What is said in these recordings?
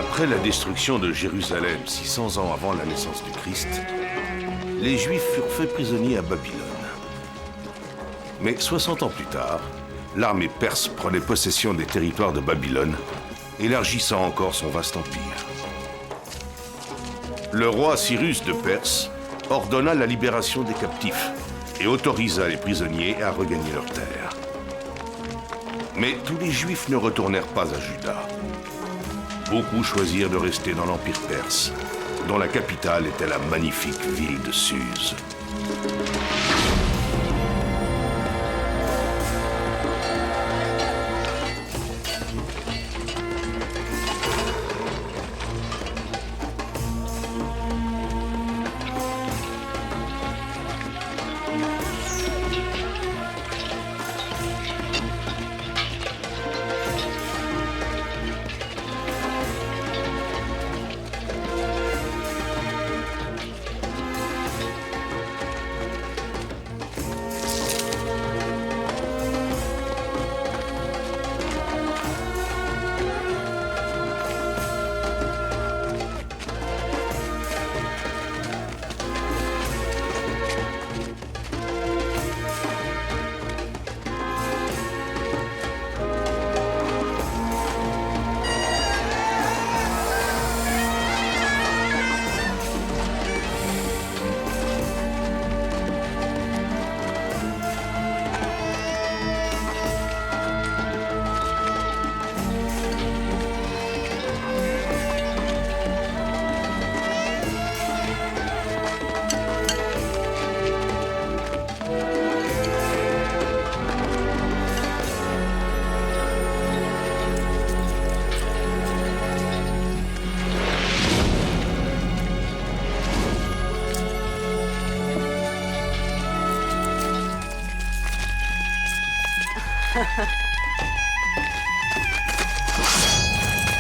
Après la destruction de Jérusalem 600 ans avant la naissance du Christ, les Juifs furent faits prisonniers à Babylone. Mais 60 ans plus tard, l'armée perse prenait possession des territoires de Babylone, élargissant encore son vaste empire. Le roi Cyrus de Perse ordonna la libération des captifs et autorisa les prisonniers à regagner leurs terres. Mais tous les Juifs ne retournèrent pas à Juda. Beaucoup choisirent de rester dans l'Empire perse, dont la capitale était la magnifique ville de Suse.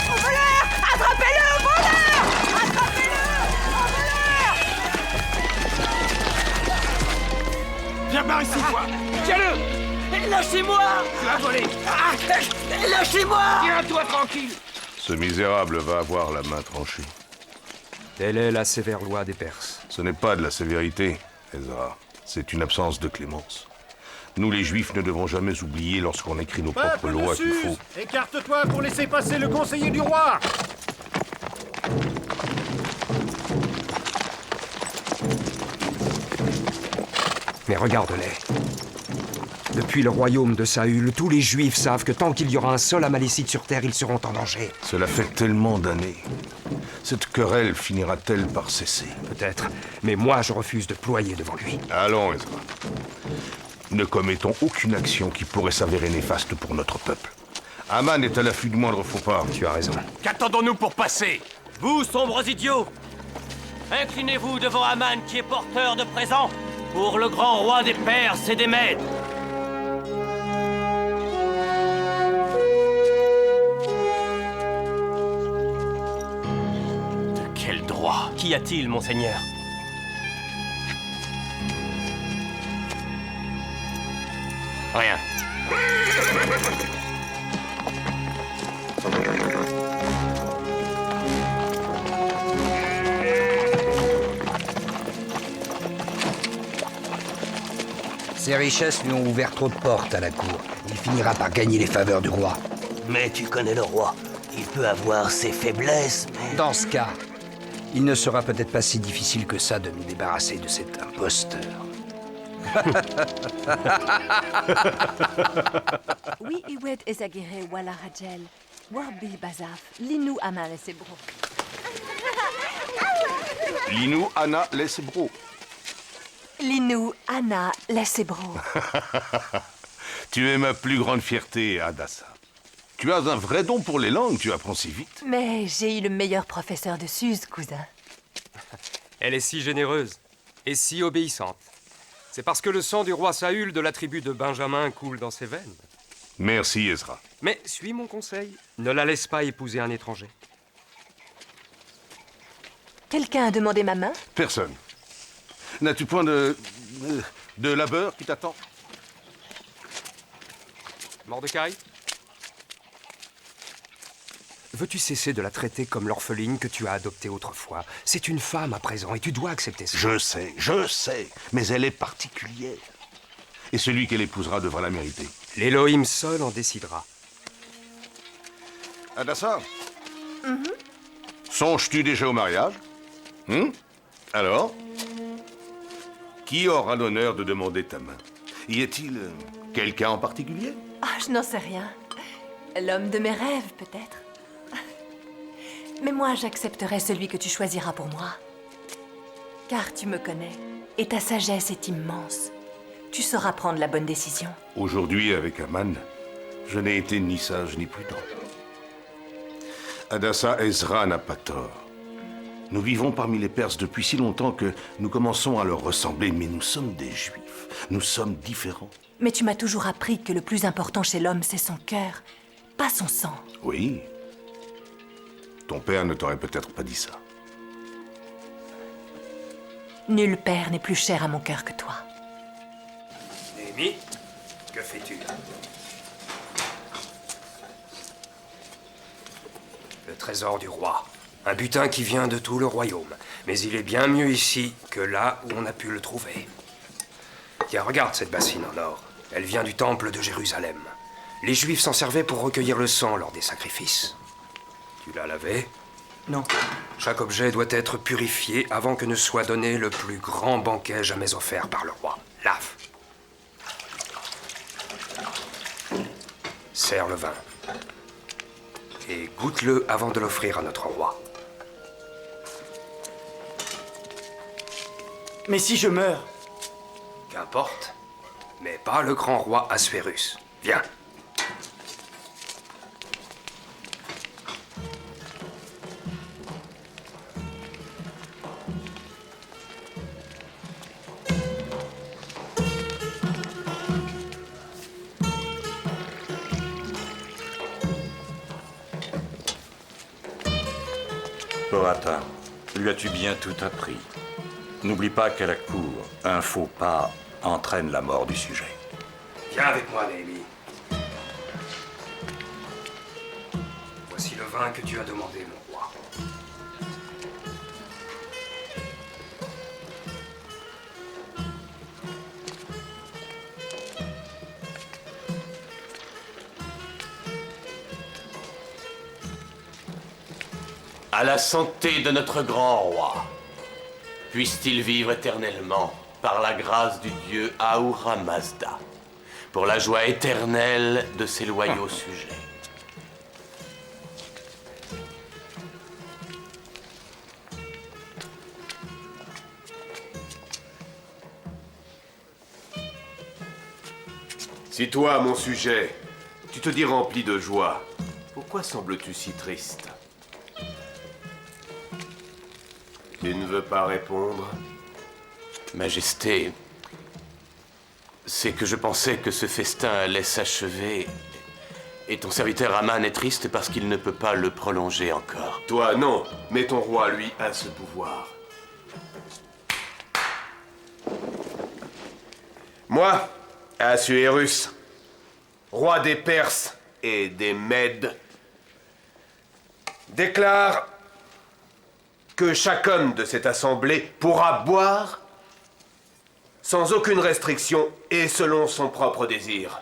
Au voleur! Attrapez-le, au voleur! Attrapez-le! Au voleur! Viens par ici, toi! Tiens-le! Lâchez-moi! Tu as volé! Lâchez-moi! Tiens-toi tranquille! Ce misérable va avoir la main tranchée. Telle est la sévère loi des Perses. Ce n'est pas de la sévérité, Ezra. C'est une absence de clémence. Nous, les Juifs, ne devons jamais oublier, lorsqu'on écrit nos propres Peuple lois, de qu'il Suse, faut... écarte-toi pour laisser passer le conseiller du roi. Mais regarde-les. Depuis le royaume de Saül, tous les Juifs savent que tant qu'il y aura un seul Amalécite sur terre, ils seront en danger. Cela fait tellement d'années. Cette querelle finira-t-elle par cesser? Peut-être, mais moi je refuse de ployer devant lui. Allons, Ezra. Ne commettons aucune action qui pourrait s'avérer néfaste pour notre peuple. Aman est à l'affût du moindre faux pas. Tu as raison. Qu'attendons-nous pour passer? Vous, sombres idiots! Inclinez-vous devant Aman qui est porteur de présents pour le grand roi des Perses et des Mèdes. De quel droit? Qu'y a-t-il, monseigneur? Rien. Ses richesses lui ont ouvert trop de portes à la cour. Il finira par gagner les faveurs du roi. Mais tu connais le roi. Il peut avoir ses faiblesses, mais... Dans ce cas, il ne sera peut-être pas si difficile que ça de nous débarrasser de cet imposteur. Oui, Iwed Ezagere Wala Rajel, Warbi Bazaf, Linou Aman et Sebro. Linou, Anna, Lesbro. Linou Anna Lesebro. Tu es ma plus grande fierté, Adassa. Tu as un vrai don pour les langues, tu apprends si vite. Mais j'ai eu le meilleur professeur de Suse, cousin. Elle est si généreuse et si obéissante. C'est parce que le sang du roi Saül de la tribu de Benjamin coule dans ses veines. Merci, Ezra. Mais suis mon conseil, ne la laisse pas épouser un étranger. Quelqu'un a demandé ma main? Personne. N'as-tu point de labeur qui t'attend? Mordecai? veux-tu cesser de la traiter comme l'orpheline que tu as adoptée autrefois? C'est une femme à présent et tu dois accepter ça. Je sais, mais elle est particulière. Et celui qu'elle épousera devra la mériter. L'Élohim seul en décidera. Adassa? Songes-tu déjà au mariage? Alors? Qui aura l'honneur de demander ta main? Y a-t-il quelqu'un en particulier? Ah, je n'en sais rien. L'homme de mes rêves, peut-être. Mais moi, j'accepterai celui que tu choisiras pour moi. Car tu me connais, et ta sagesse est immense. Tu sauras prendre la bonne décision. Aujourd'hui, avec Aman, je n'ai été ni sage ni prudent. Adassa Ezra n'a pas tort. Nous vivons parmi les Perses depuis si longtemps que nous commençons à leur ressembler, mais nous sommes des Juifs. Nous sommes différents. Mais tu m'as toujours appris que le plus important chez l'homme, c'est son cœur, pas son sang. Oui. Ton père ne t'aurait peut-être pas dit ça. Nul père n'est plus cher à mon cœur que toi. Néhémie, que fais-tu? Le trésor du roi. Un butin qui vient de tout le royaume. Mais il est bien mieux ici que là où on a pu le trouver. Tiens, regarde cette bassine en or. Elle vient du temple de Jérusalem. Les Juifs s'en servaient pour recueillir le sang lors des sacrifices. Tu l'as lavé? Non. Chaque objet doit être purifié avant que ne soit donné le plus grand banquet jamais offert par le roi. Lave. Sers le vin. Et goûte-le avant de l'offrir à notre roi. Mais si je meurs? Qu'importe. Mais pas le grand roi Assuérus. Viens. Porata, lui as-tu bien tout appris? N'oublie pas qu'à la cour, un faux pas entraîne la mort du sujet. Viens avec moi, Néhémie. Voici le vin que tu as demandé, mon roi. À la santé de notre grand roi. Puisse-t-il vivre éternellement par la grâce du dieu Ahura Mazda, pour la joie éternelle de ses loyaux sujets. Si toi, mon sujet, tu te dis rempli de joie, pourquoi sembles-tu si triste? Tu ne veux pas répondre? Majesté, c'est que je pensais que ce festin allait s'achever, et ton serviteur Aman est triste parce qu'il ne peut pas le prolonger encore. Toi, non, mais ton roi, lui, a ce pouvoir. Moi, Assuérus, roi des Perses et des Mèdes, déclare que chaque homme de cette assemblée pourra boire sans aucune restriction et selon son propre désir.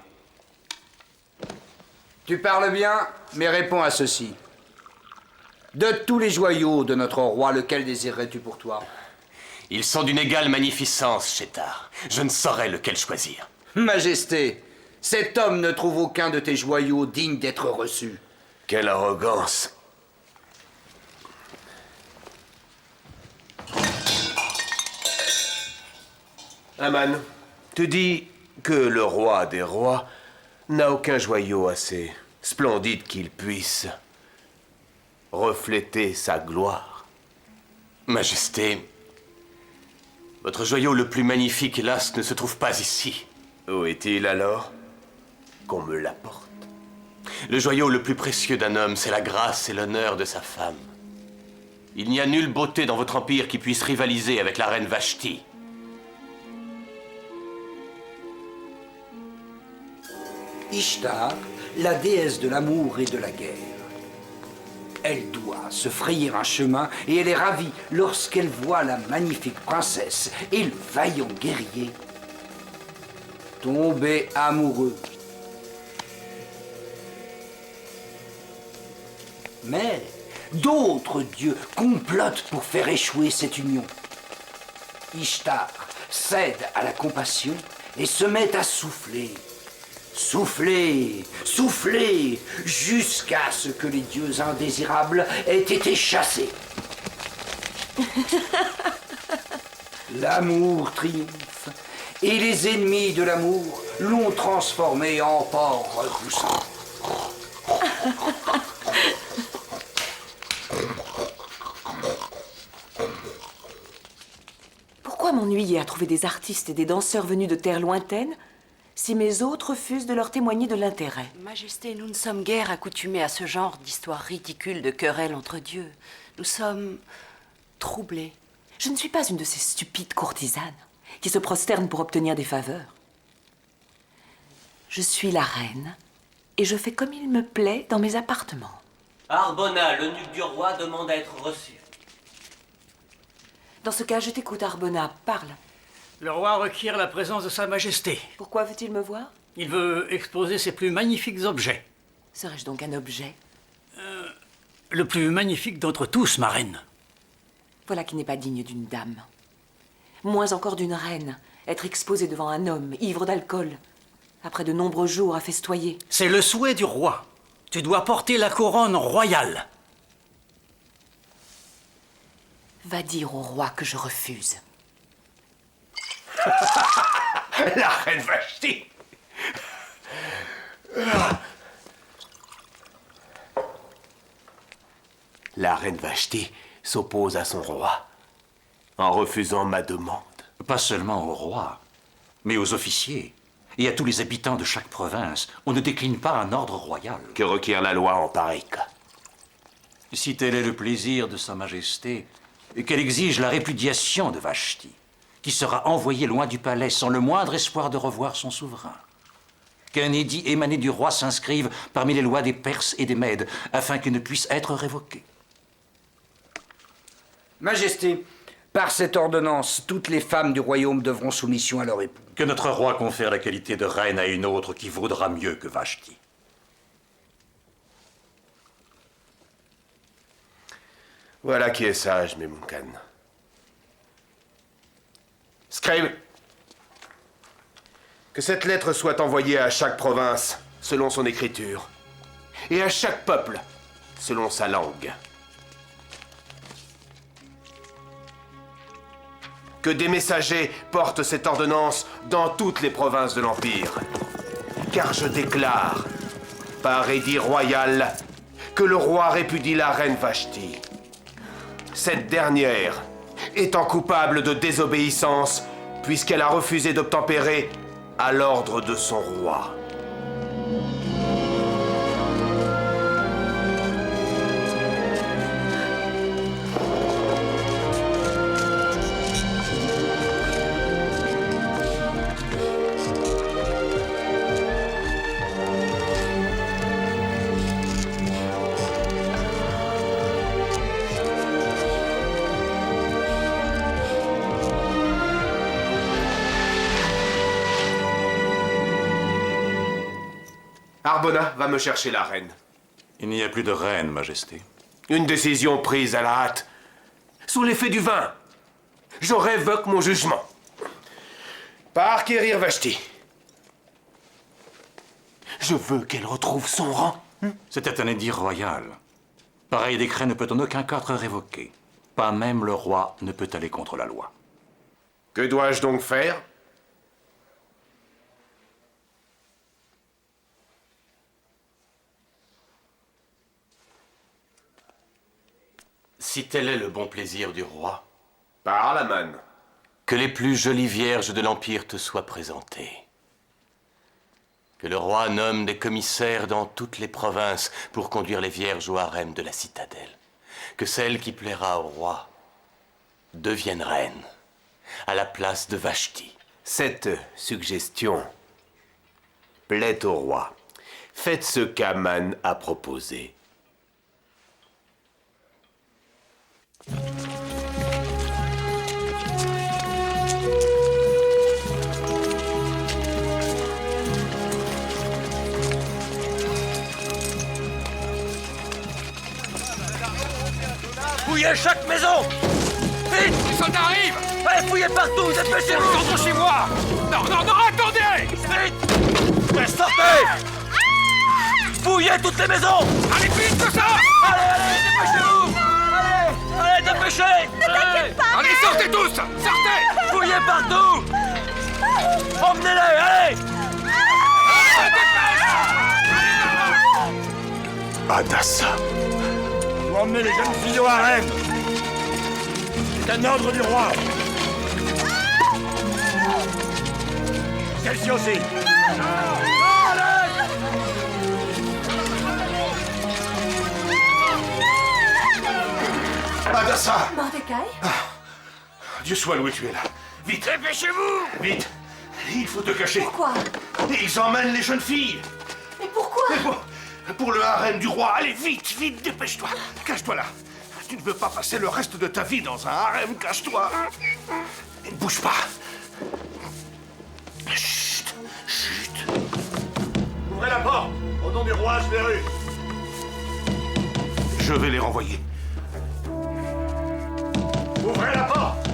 Tu parles bien, mais réponds à ceci. De tous les joyaux de notre roi, lequel désirerais-tu pour toi? Ils sont d'une égale magnificence, Chétar. Je ne saurais lequel choisir. Majesté, cet homme ne trouve aucun de tes joyaux digne d'être reçu. Quelle arrogance! Aman, te dis que le roi des rois n'a aucun joyau assez splendide qu'il puisse refléter sa gloire. Majesté, votre joyau le plus magnifique, hélas, ne se trouve pas ici. Où est-il alors? Qu'on me l'apporte. Le joyau le plus précieux d'un homme, c'est la grâce et l'honneur de sa femme. Il n'y a nulle beauté dans votre empire qui puisse rivaliser avec la reine Vashti. Ishtar, la déesse de l'amour et de la guerre. Elle doit se frayer un chemin et elle est ravie lorsqu'elle voit la magnifique princesse et le vaillant guerrier tomber amoureux. Mais d'autres dieux complotent pour faire échouer cette union. Ishtar cède à la compassion et se met à souffler. Souffler, souffler, jusqu'à ce que les dieux indésirables aient été chassés. L'amour triomphe, et les ennemis de l'amour l'ont transformé en porc repoussant. Pourquoi m'ennuyer à trouver des artistes et des danseurs venus de terres lointaines si mes hôtes refusent de leur témoigner de l'intérêt? Majesté, nous ne sommes guère accoutumés à ce genre d'histoires ridicules de querelles entre dieux. Nous sommes troublés. Je ne suis pas une de ces stupides courtisanes qui se prosternent pour obtenir des faveurs. Je suis la reine et je fais comme il me plaît dans mes appartements. Arbona, l'eunuque du roi, demande à être reçu. Dans ce cas, je t'écoute, Arbona. Parle. Le roi requiert la présence de Sa Majesté. Pourquoi veut-il me voir? Il veut exposer ses plus magnifiques objets. Serais-je donc un objet? Le plus magnifique d'entre tous, ma reine. Voilà qui n'est pas digne d'une dame. Moins encore d'une reine. Être exposée devant un homme, ivre d'alcool, après de nombreux jours à festoyer. C'est le souhait du roi. Tu dois porter la couronne royale. Va dire au roi que je refuse. La reine Vashti. La reine Vashti s'oppose à son roi en refusant ma demande. Pas seulement au roi, mais aux officiers et à tous les habitants de chaque province. On ne décline pas un ordre royal. Que requiert la loi en pareil cas? Si tel est le plaisir de Sa Majesté, qu'elle exige la répudiation de Vashti, qui sera envoyée loin du palais sans le moindre espoir de revoir son souverain. Qu'un édit émané du roi s'inscrive parmi les lois des Perses et des Mèdes, afin qu'il ne puisse être révoqué. Majesté, par cette ordonnance, toutes les femmes du royaume devront soumission à leur époux. Que notre roi confère la qualité de reine à une autre qui vaudra mieux que Vashti. Voilà qui est sage, Memuncan. Scribe, que cette lettre soit envoyée à chaque province selon son écriture, et à chaque peuple selon sa langue. Que des messagers portent cette ordonnance dans toutes les provinces de l'Empire. Car je déclare, par édit royal, que le roi répudie la reine Vashti. Cette dernière étant coupable de désobéissance, puisqu'elle a refusé d'obtempérer à l'ordre de son roi. Arbona va me chercher la reine. Il n'y a plus de reine, Majesté. Une décision prise à la hâte, sous l'effet du vin. Je révoque mon jugement. Par Kérir Vashti. Je veux qu'elle retrouve son rang. C'était un édit royal. Pareil décret ne peut en aucun cas être révoqué. Pas même le roi ne peut aller contre la loi. Que dois-je donc faire? Si tel est le bon plaisir du roi, Parle, Aman. que les plus jolies vierges de l'Empire te soient présentées. Que le roi nomme des commissaires dans toutes les provinces pour conduire les vierges au harem de la citadelle. Que celle qui plaira au roi devienne reine, à la place de Vashti. Cette suggestion plaît au roi. Faites ce qu'Aman a proposé. Fouillez chaque maison! Vite! Les soldats arrivent! Allez, fouillez partout! Dépêchez-vous! Rentrons chez moi! Non, non, non, attendez! Vite! Sortez! Fouillez toutes les maisons! Allez, plus vite que ça! Allez, dépêchez-vous! Allez, dépêchez! Ne t'inquiète pas! Allez, sortez tous! Sortez! Fouillez partout! Emmenez-les, allez! Hadassah. Vous emmenez les jeunes filles au harem. C'est un ordre du roi. Celle-ci aussi. Hadassah! Mordecai? Dieu soit loué, tu es là. Vite! Dépêchez-vous! Vite! Il faut te cacher. Pourquoi? Ils emmènent les jeunes filles. Mais pourquoi? Pour le harem du roi. Allez, vite, vite, dépêche-toi. Cache-toi là. Tu ne veux pas passer le reste de ta vie dans un harem. Cache-toi. Ne bouge pas. Chut, chut. Ouvrez la porte. Au nom du roi, je verrai. Je vais les renvoyer. Ouvrez la porte.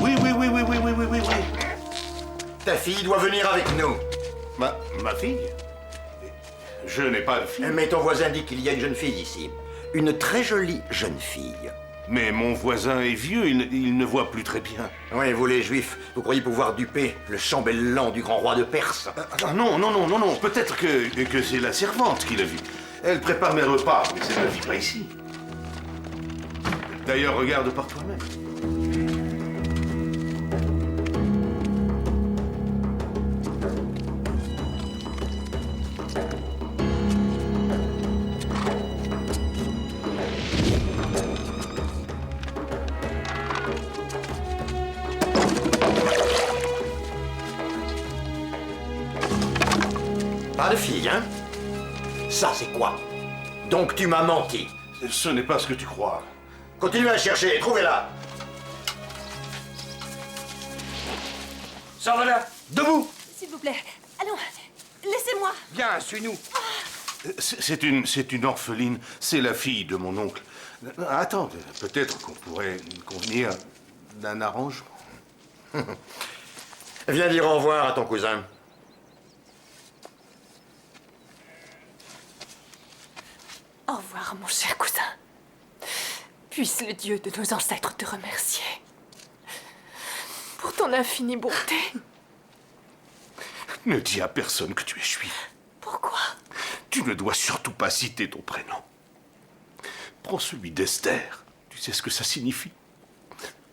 Oui. Ta fille doit venir avec nous. Ma fille? Je n'ai pas de fille. Mais ton voisin dit qu'il y a une jeune fille ici. Une très jolie jeune fille. Mais mon voisin est vieux, il ne voit plus très bien. Oui, vous les juifs, vous croyez pouvoir duper le chambellan du grand roi de Perse? Non. Peut-être que c'est la servante qui l'a vue. Elle prépare mes repas, mais elle ne vit pas ici. D'ailleurs, regarde par toi-même. Pas de fille, hein? Ça, c'est quoi? Donc tu m'as menti. Ce n'est pas ce que tu crois. Continuez à chercher, trouvez-la. Sors-la! Debout! S'il vous plaît. Allons, laissez-moi. Viens, suis-nous. C'est une orpheline. C'est la fille de mon oncle. Attends, peut-être qu'on pourrait convenir d'un arrangement. Viens dire au revoir à ton cousin. Au revoir, mon cher cousin. Puisse le Dieu de nos ancêtres te remercier pour ton infinie bonté. Ne dis à personne que tu es juif. Pourquoi? Tu ne dois surtout pas citer ton prénom. Prends celui d'Esther. Tu sais ce que ça signifie.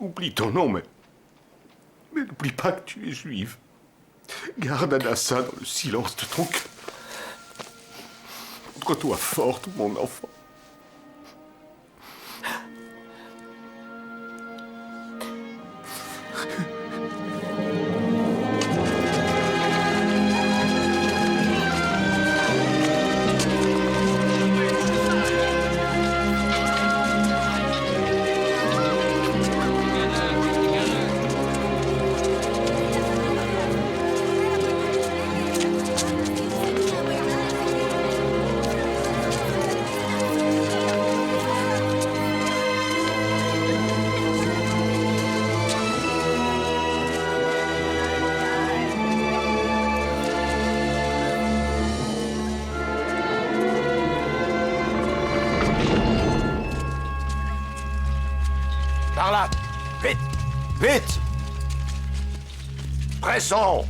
Oublie ton nom, mais n'oublie pas que tu es juive. Garde Hadassah dans le silence de ton cœur. Montre-toi forte, mon enfant. Par là. Vite. Vite. Pressons.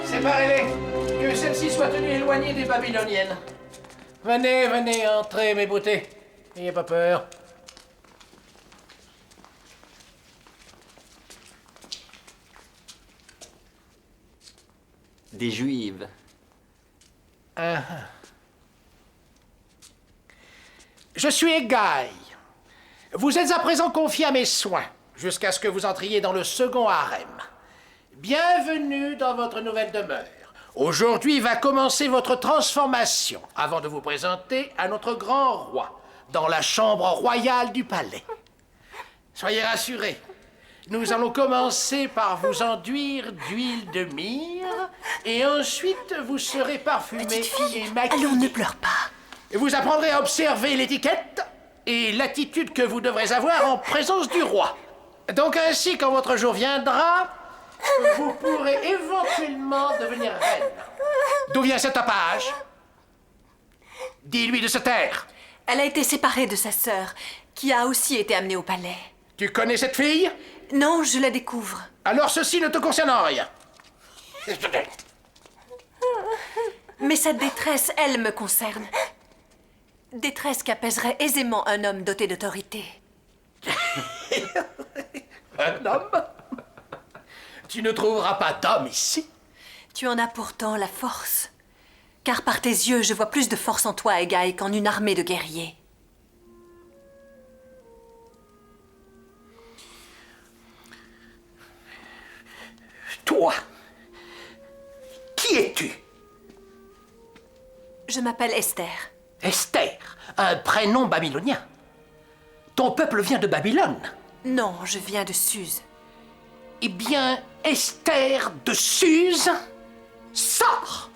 Séparez-les. Que celles-ci soient tenues éloignées des Babyloniennes. Venez, venez, entrez, mes beautés. N'ayez pas peur. Des juives. Je suis Égaï. Vous êtes à présent confié à mes soins, jusqu'à ce que vous entriez dans le second harem. Bienvenue dans votre nouvelle demeure. Aujourd'hui va commencer votre transformation, avant de vous présenter à notre grand roi, dans la chambre royale du palais. Soyez rassurés, nous allons commencer par vous enduire d'huile de myrrhe, et ensuite vous serez parfumé et maquillé. Allons, ne pleure pas. Vous apprendrez à observer l'étiquette et l'attitude que vous devrez avoir en présence du roi. Donc ainsi, quand votre jour viendra, vous pourrez éventuellement devenir reine. D'où vient cette tapage? Dis-lui de se taire. Elle a été séparée de sa sœur, qui a aussi été amenée au palais. Tu connais cette fille? Non, je la découvre. Alors ceci ne te concerne en rien. Mais cette détresse, elle me concerne. Détresse qu'apaiserait aisément un homme doté d'autorité. Un homme? Tu ne trouveras pas d'homme ici. Tu en as pourtant la force. Car par tes yeux, je vois plus de force en toi, Égaï, qu'en une armée de guerriers. Toi, qui es-tu? Je m'appelle Esther. Esther, un prénom babylonien. Ton peuple vient de Babylone. Non, je viens de Suse. Eh bien, Esther de Suse, sors!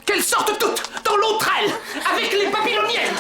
Qu'elles sortent toutes dans l'autre aile, avec les Babyloniennes!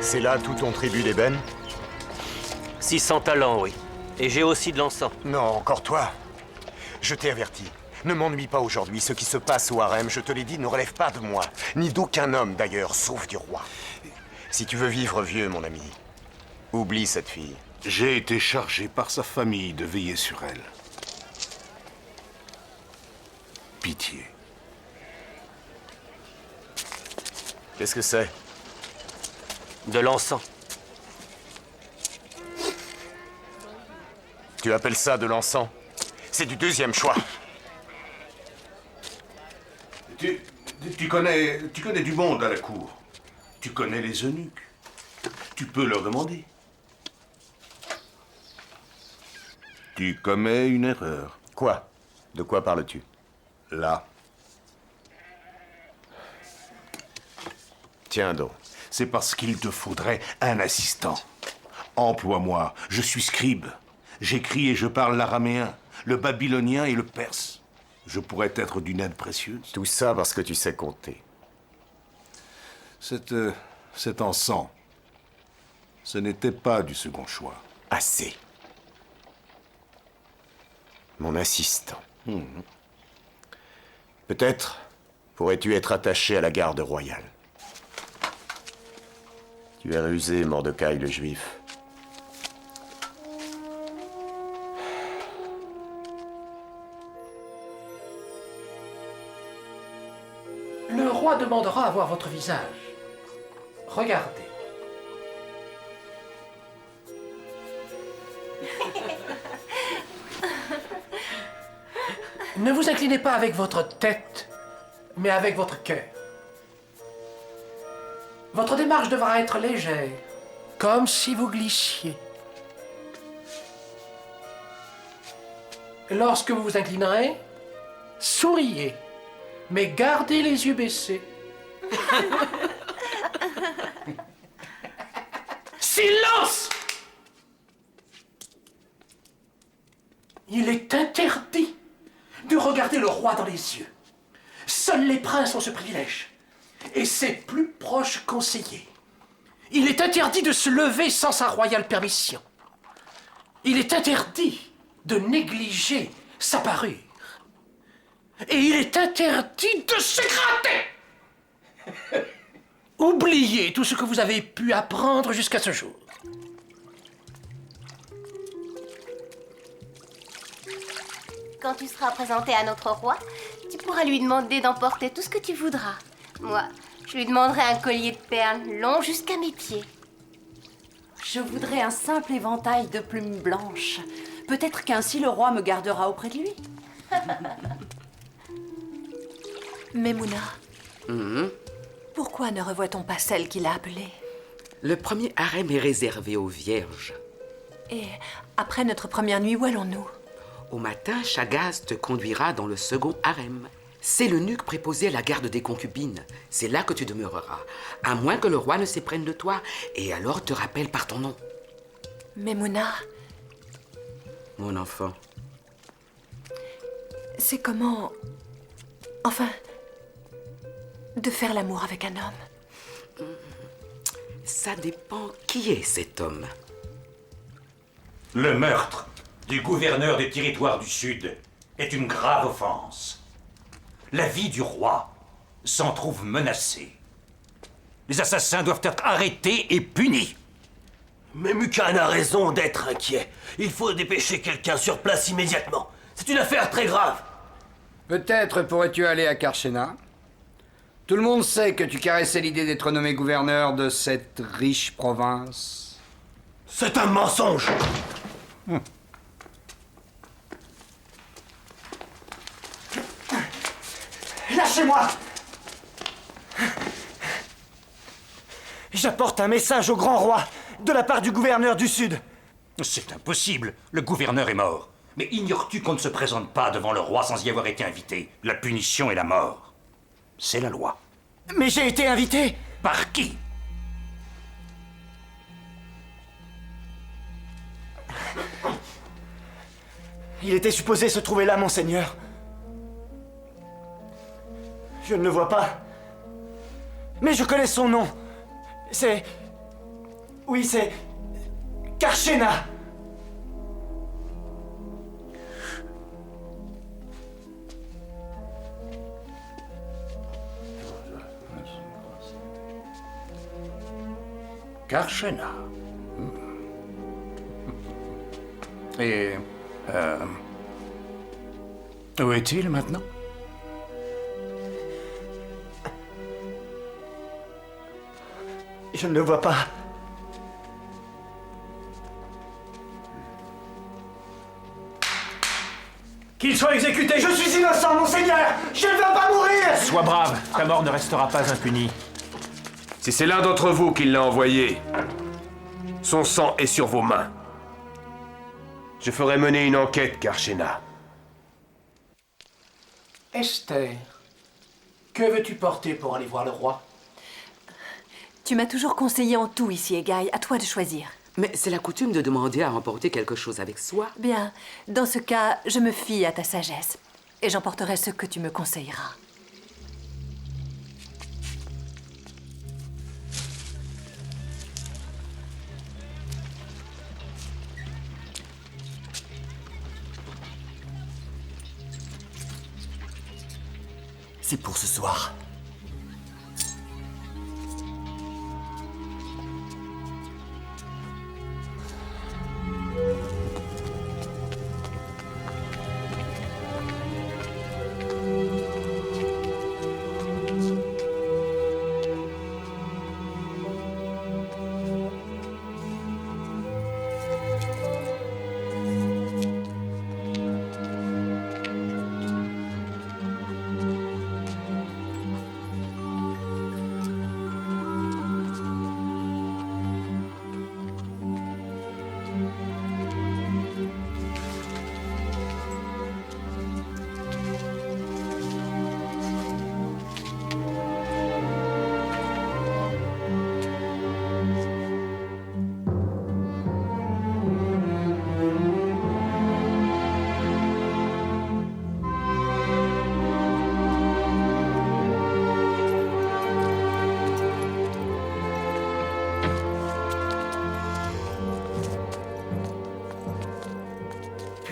C'est là tout ton tribut d'ébène? 600 talents, oui. Et j'ai aussi de l'encens. Non, encore toi. Je t'ai averti. Ne m'ennuie pas aujourd'hui. Ce qui se passe au harem, je te l'ai dit, ne relève pas de moi. Ni d'aucun homme, d'ailleurs, sauf du roi. Si tu veux vivre vieux, mon ami, oublie cette fille. J'ai été chargé par sa famille de veiller sur elle. Pitié. Qu'est-ce que c'est? De l'encens. Tu appelles ça de l'encens? C'est du deuxième choix. Tu connais du monde à la cour. Tu connais les eunuques. Tu peux leur demander. Tu commets une erreur. Quoi? De quoi parles-tu? Là. Tiens donc. C'est parce qu'il te faudrait un assistant. Emploie-moi, je suis scribe. J'écris et je parle l'araméen, le babylonien et le perse. Je pourrais être d'une aide précieuse. Tout ça parce que tu sais compter. Cet encens, ce n'était pas du second choix. Assez. Mon assistant. Peut-être pourrais-tu être attaché à la garde royale. Tu es rusé, Mordecai le Juif. Le roi demandera à voir votre visage. Regardez. Ne vous inclinez pas avec votre tête, mais avec votre cœur. Votre démarche devra être légère, comme si vous glissiez. Lorsque vous vous inclinerez, souriez, mais gardez les yeux baissés. Silence! Il est interdit de regarder le roi dans les yeux. Seuls les princes ont ce privilège, et ses plus proches conseillers. Il est interdit de se lever sans sa royale permission. Il est interdit de négliger sa parure. Et il est interdit de s'écrater. Oubliez tout ce que vous avez pu apprendre jusqu'à ce jour. Quand tu seras présenté à notre roi, tu pourras lui demander d'emporter tout ce que tu voudras. Moi, je lui demanderai un collier de perles long jusqu'à mes pieds. Je voudrais un simple éventail de plumes blanches. Peut-être qu'ainsi le roi me gardera auprès de lui. Memouna, pourquoi ne revoit-on pas celle qui l'a appelée? Le premier harem est réservé aux vierges. Et après notre première nuit, où allons-nous? Au matin, Chagaz te conduira dans le second harem. C'est l'eunuque préposé à la garde des concubines. C'est là que tu demeureras, à moins que le roi ne s'éprenne de toi, et alors te rappelle par ton nom. Memouna, Mon enfant. c'est comment... Enfin... de faire l'amour avec un homme? Ça dépend qui est cet homme. Le meurtre du gouverneur des territoires du Sud est une grave offense. La vie du roi s'en trouve menacée. Les assassins doivent être arrêtés et punis. Mais Mukan a raison d'être inquiet. Il faut dépêcher quelqu'un sur place immédiatement. C'est une affaire très grave. Peut-être pourrais-tu aller à Karchena. Tout le monde sait que tu caressais l'idée d'être nommé gouverneur de cette riche province. C'est un mensonge. Lâchez-moi! J'apporte un message au grand roi, de la part du gouverneur du Sud. C'est impossible. Le gouverneur est mort. Mais ignores-tu qu'on ne se présente pas devant le roi sans y avoir été invité? La punition est la mort. C'est la loi. Mais j'ai été invité. Par qui? Il était supposé se trouver là, monseigneur. Je ne le vois pas. Mais je connais son nom. C'est... Oui, c'est... Karchena. Karchena. Et... où est-il maintenant? Je ne le vois pas. Qu'il soit exécuté. Je suis innocent, monseigneur. Je ne veux pas mourir. Sois brave, ta mort ne restera pas impunie. Si c'est l'un d'entre vous qui l'a envoyé, son sang est sur vos mains. Je ferai mener une enquête, Karchena. Esther, que veux-tu porter pour aller voir le roi? Tu m'as toujours conseillé en tout ici, Egaï. À toi de choisir. Mais c'est la coutume de demander à emporter quelque chose avec soi. Bien, dans ce cas, je me fie à ta sagesse. Et j'emporterai ce que tu me conseilleras. C'est pour ce soir.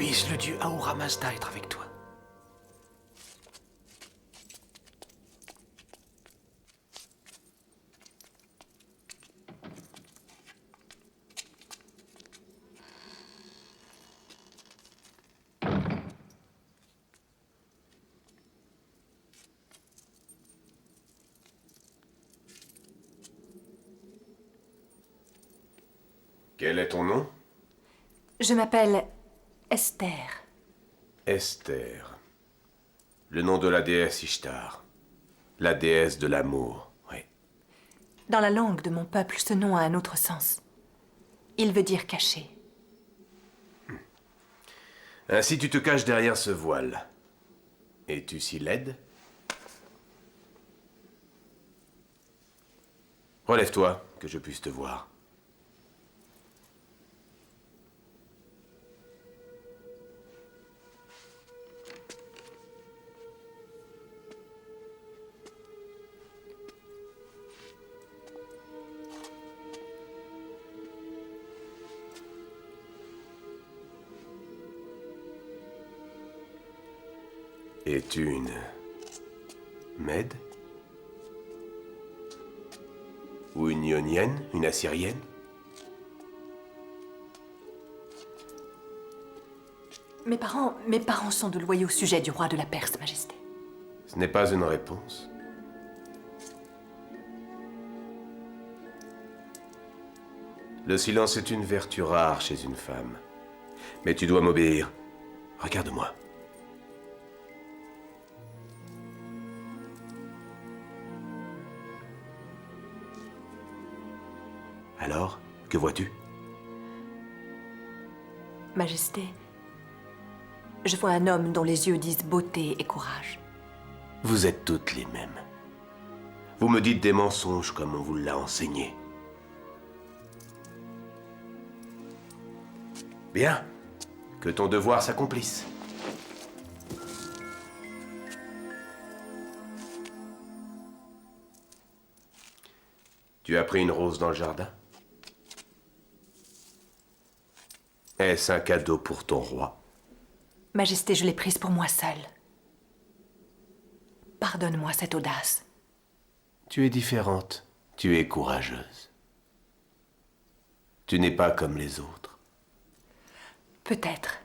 puisse le dieu Ahura Mazda être avec toi. Quel est ton nom? Je m'appelle Esther. Esther. Le nom de la déesse Ishtar. La déesse de l'amour, oui. Dans la langue de mon peuple, ce nom a un autre sens. Il veut dire caché. Ainsi tu te caches derrière ce voile. Es-tu si laide? Relève-toi, que je puisse te voir. Es-tu une Mède? Ou une Ionienne? Une Assyrienne? Mes parents sont de loyaux sujets du roi de la Perse, Majesté. Ce n'est pas une réponse. Le silence est une vertu rare chez une femme. Mais tu dois m'obéir. Regarde-moi. Alors, que vois-tu? Majesté, je vois un homme dont les yeux disent beauté et courage. Vous êtes toutes les mêmes. Vous me dites des mensonges comme on vous l'a enseigné. Bien, que ton devoir s'accomplisse. Tu as pris une rose dans le jardin? Est-ce un cadeau pour ton roi? Majesté, je l'ai prise pour moi seule. Pardonne-moi cette audace. Tu es différente. Tu es courageuse. Tu n'es pas comme les autres. Peut-être.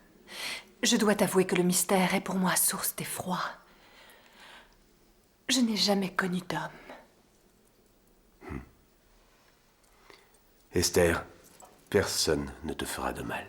Je dois t'avouer que le mystère est pour moi source d'effroi. Je n'ai jamais connu d'homme. Esther, personne ne te fera de mal.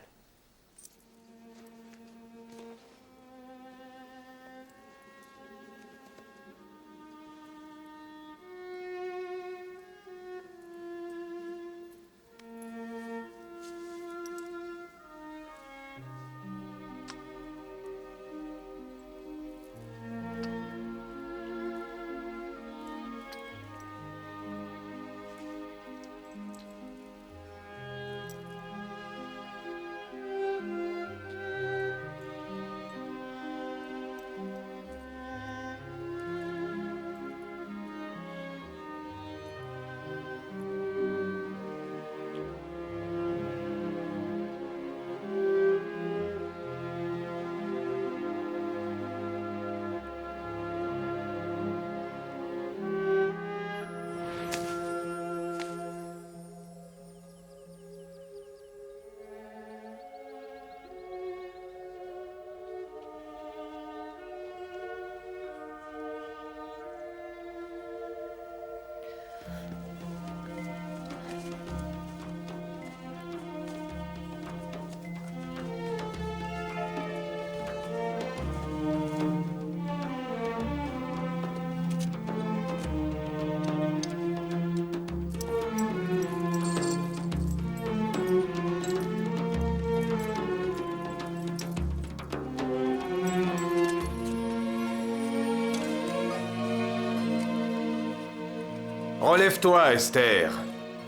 Relève-toi, Esther,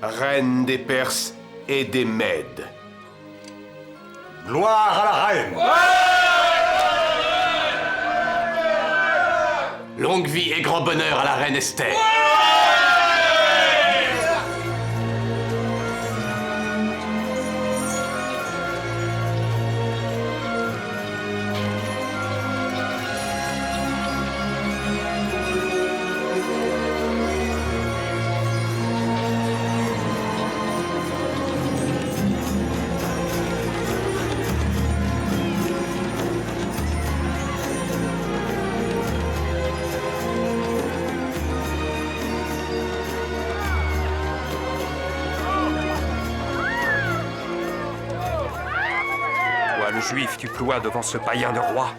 reine des Perses et des Mèdes. Gloire à la reine! Longue vie et grand bonheur à la reine Esther. le juif tu ploies devant ce païen de roi.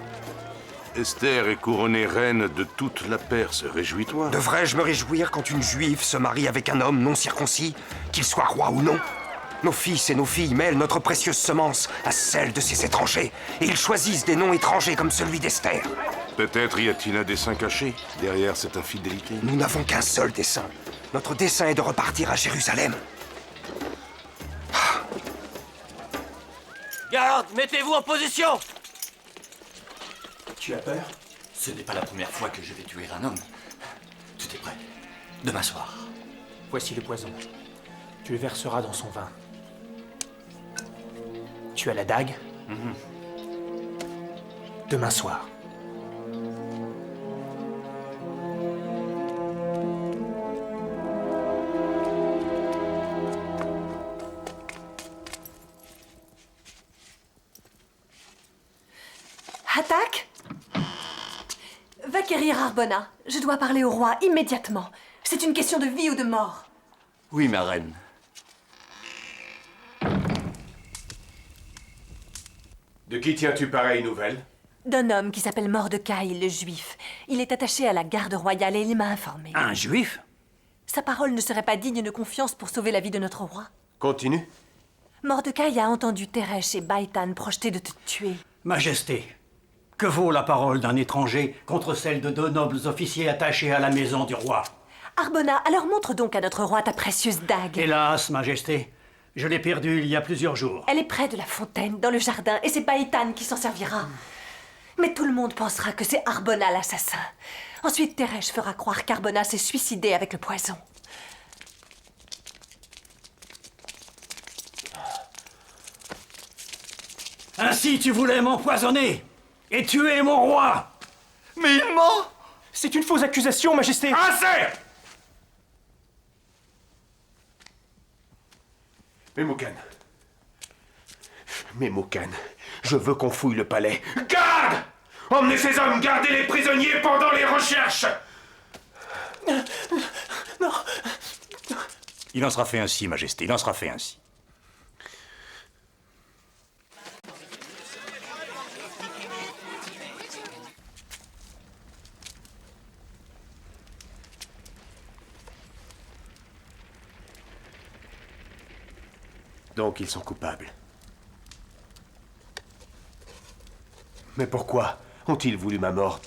Esther est couronnée reine de toute la Perse, réjouis-toi. Devrais-je me réjouir quand une juive se marie avec un homme non circoncis, qu'il soit roi ou non? Nos fils et nos filles mêlent notre précieuse semence à celle de ces étrangers, et ils choisissent des noms étrangers comme celui d'Esther. Peut-être y a-t-il un dessein caché derrière cette infidélité. Nous n'avons qu'un seul dessein. Notre dessein est de repartir à Jérusalem. Garde, mettez-vous en position! Tu as peur? Ce n'est pas la première fois que je vais tuer un homme. Tout est prêt. Demain soir. Voici le poison. Tu le verseras dans son vin. Tu as la dague? Demain soir. Attaque! Va quérir Arbona. Je dois parler au roi immédiatement. C'est une question de vie ou de mort. Oui, ma reine. De qui tiens-tu pareille nouvelle? D'un homme qui s'appelle Mordecai, le juif. Il est attaché à la garde royale et il m'a informé. Un juif? Sa parole ne serait pas digne de confiance pour sauver la vie de notre roi. Continue. Mordecai a entendu Teresh et Baïtan projeter de te tuer. Majesté, que vaut la parole d'un étranger contre celle de deux nobles officiers attachés à la maison du roi? Arbona, alors montre donc à notre roi ta précieuse dague. Hélas, Majesté, je l'ai perdue il y a plusieurs jours. Elle est près de la fontaine, dans le jardin, et c'est Baïtan qui s'en servira. Mais tout le monde pensera que c'est Arbona l'assassin. Ensuite, Teresh fera croire qu'Arbona s'est suicidé avec le poison. Ainsi tu voulais m'empoisonner et tuer mon roi! Mais il ment! C'est une fausse accusation, Majesté! Assez! Memucan, je veux qu'on fouille le palais. Garde! Emmenez ces hommes, gardez les prisonniers pendant les recherches! Non! Il en sera fait ainsi, Majesté, il en sera fait ainsi. Donc ils sont coupables. Mais pourquoi ont-ils voulu ma mort?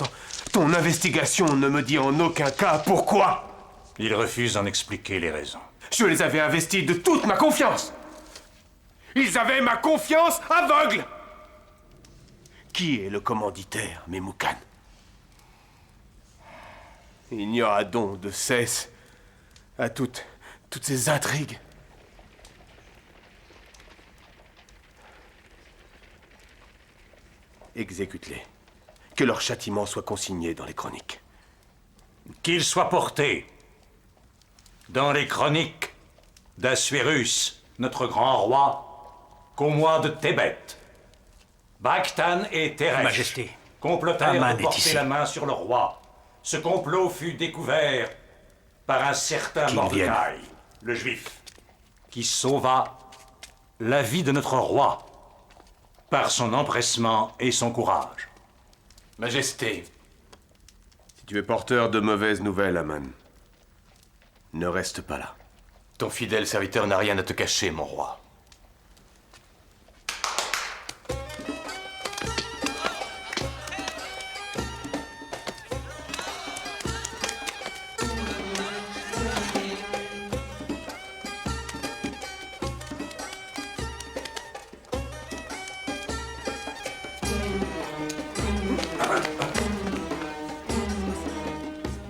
Ton investigation ne me dit en aucun cas pourquoi. Ils refusent d'en expliquer les raisons. Je les avais investis de toute ma confiance. Ils avaient ma confiance aveugle. Qui est le commanditaire, Memucan? Il n'y aura donc de cesse à toutes ces intrigues. Exécute-les. Que leur châtiment soit consigné dans les chroniques. Qu'il soit porté dans les chroniques d'Assuérus, notre grand roi, qu'au mois de Thébet, Bakhtan et Teresh, Majesté, complotèrent Aman de est porter ici. la main sur le roi. Ce complot fut découvert par un certain Qu'il Mordecai, vienne. le juif, qui sauva la vie de notre roi par son empressement et son courage. Majesté, Si tu es porteur de mauvaises nouvelles, Aman, ne reste pas là. ton fidèle serviteur n'a rien à te cacher, mon roi.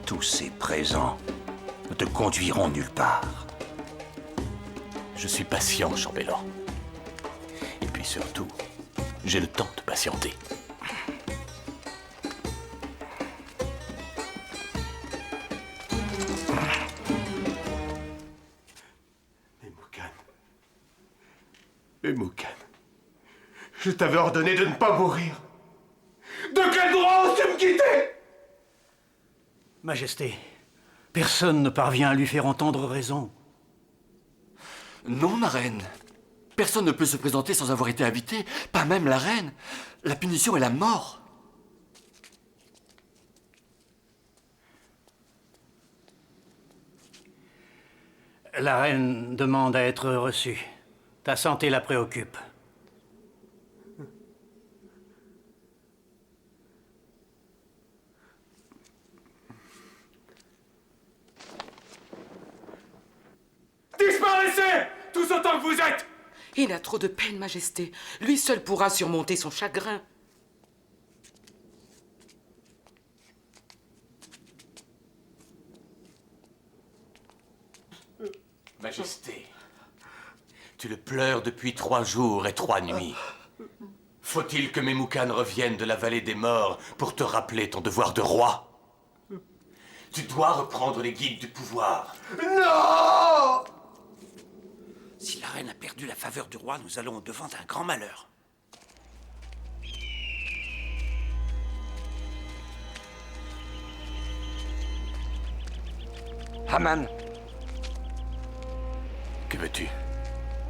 Tous ces présents ne te conduiront nulle part. Je suis patient, chambellan. Et puis surtout, j'ai le temps de patienter. Memucan, je t'avais ordonné de ne pas mourir. De quel droit oses-tu me quitter? Majesté, personne ne parvient à lui faire entendre raison. Non, ma reine. Personne ne peut se présenter sans avoir été invité, pas même la reine. La punition est la mort. La reine demande à être reçue. Ta santé la préoccupe. Disparaissez! Tous autant que vous êtes! Il a trop de peine, Majesté. Lui seul pourra surmonter son chagrin. Majesté, tu le pleures depuis 3 jours et 3 nuits. Faut-il que Memucan revienne de la vallée des morts pour te rappeler ton devoir de roi? Tu dois reprendre les guides du pouvoir. Non! Si la reine a perdu la faveur du roi, nous allons au-devant d'un grand malheur. Haman, Que veux-tu?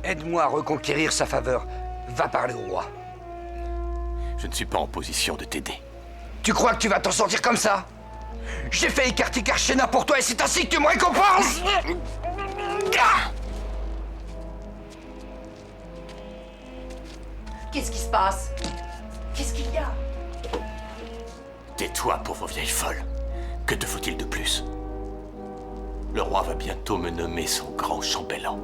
aide-moi à reconquérir sa faveur. Va parler au roi. Je ne suis pas en position de t'aider. Tu crois que tu vas t'en sortir comme ça? J'ai fait écarter Karshena pour toi et c'est ainsi que tu me récompenses! Qu'est-ce qui se passe? Qu'est-ce qu'il y a? Tais-toi, pauvre vieille folle. Que te faut-il de plus? Le roi va bientôt me nommer son grand chambellan.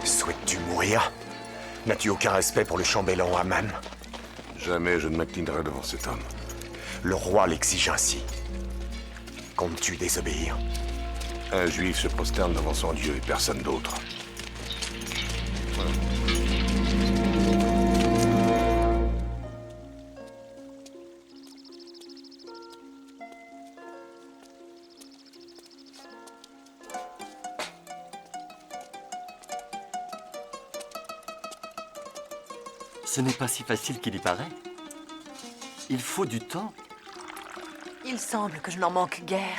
Souhaites-tu mourir? N'as-tu aucun respect pour le chambellan Haman? Jamais je ne m'inclinerai devant cet homme. Le roi l'exige ainsi. Comptes-tu désobéir? Un juif se prosterne devant son Dieu et personne d'autre. Ce n'est pas si facile qu'il y paraît. Il faut du temps. Il semble que je n'en manque guère.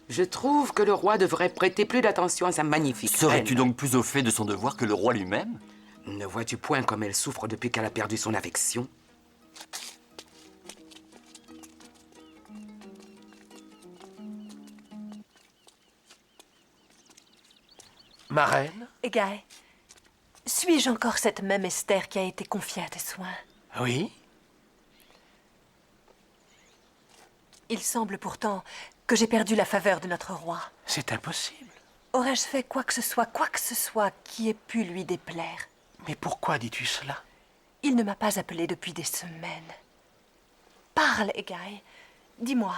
Je trouve que le roi devrait prêter plus d'attention à sa magnifique Serais-tu reine. donc plus au fait de son devoir que le roi lui-même? Ne vois-tu point comme elle souffre depuis qu'elle a perdu son affection? Ma reine? Guy, suis-je encore cette même Esther qui a été confiée à tes soins? Oui? Il semble pourtant que j'ai perdu la faveur de notre roi. C'est impossible. Aurais-je fait quoi que ce soit qui ait pu lui déplaire? Mais pourquoi dis-tu cela? Il ne m'a pas appelé depuis des semaines. Parle, Guy. Dis-moi,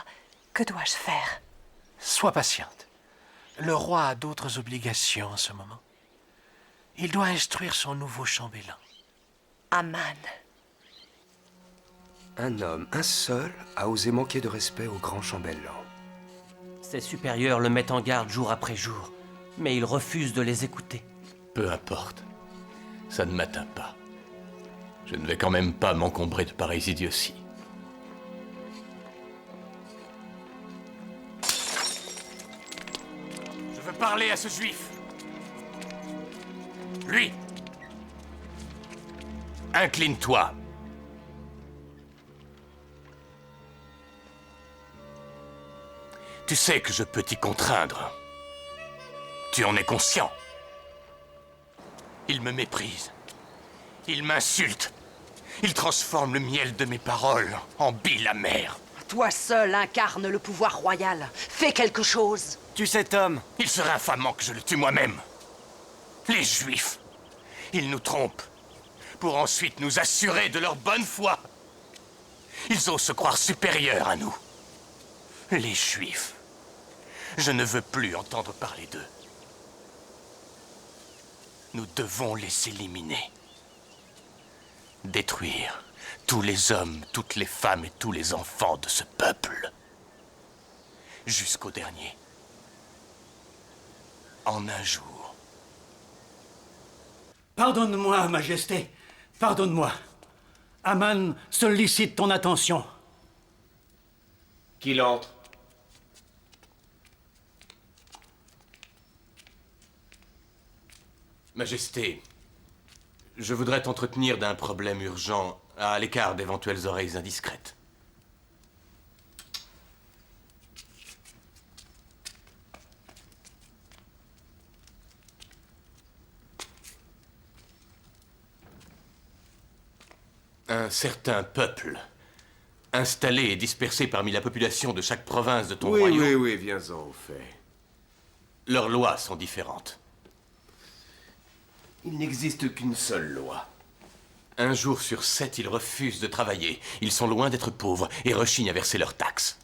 que dois-je faire? Sois patiente. Le roi a d'autres obligations en ce moment. Il doit instruire son nouveau chambellan. Haman. Un homme, un seul, a osé manquer de respect au grand chambellan. Ses supérieurs le mettent en garde jour après jour, mais il refuse de les écouter. Peu importe. Ça ne m'atteint pas. Je ne vais quand même pas m'encombrer de pareilles idioties. Je veux parler à ce juif. Lui. Incline-toi. Tu sais que je peux t'y contraindre. Tu en es conscient. Il me méprise. Il m'insulte. Il transforme le miel de mes paroles en bile amère. Toi seul incarne le pouvoir royal. Fais quelque chose. Tu cet homme. Il serait infamant que je le tue moi-même. Les Juifs, ils nous trompent pour ensuite nous assurer de leur bonne foi. Ils osent se croire supérieurs à nous. Les Juifs. Je ne veux plus entendre parler d'eux. Nous devons les éliminer. Détruire tous les hommes, toutes les femmes et tous les enfants de ce peuple. Jusqu'au dernier. En un jour. Pardonne-moi, Majesté. Pardonne-moi. Aman sollicite ton attention. Qu'il entre. Majesté, je voudrais t'entretenir d'un problème urgent à l'écart d'éventuelles oreilles indiscrètes. Un certain peuple, installé et dispersé parmi la population de chaque province de ton royaume... Oui, viens-en au fait. Leurs lois sont différentes. Il n'existe qu'une seule loi. Un jour sur 7, ils refusent de travailler. Ils sont loin d'être pauvres et rechignent à verser leurs taxes.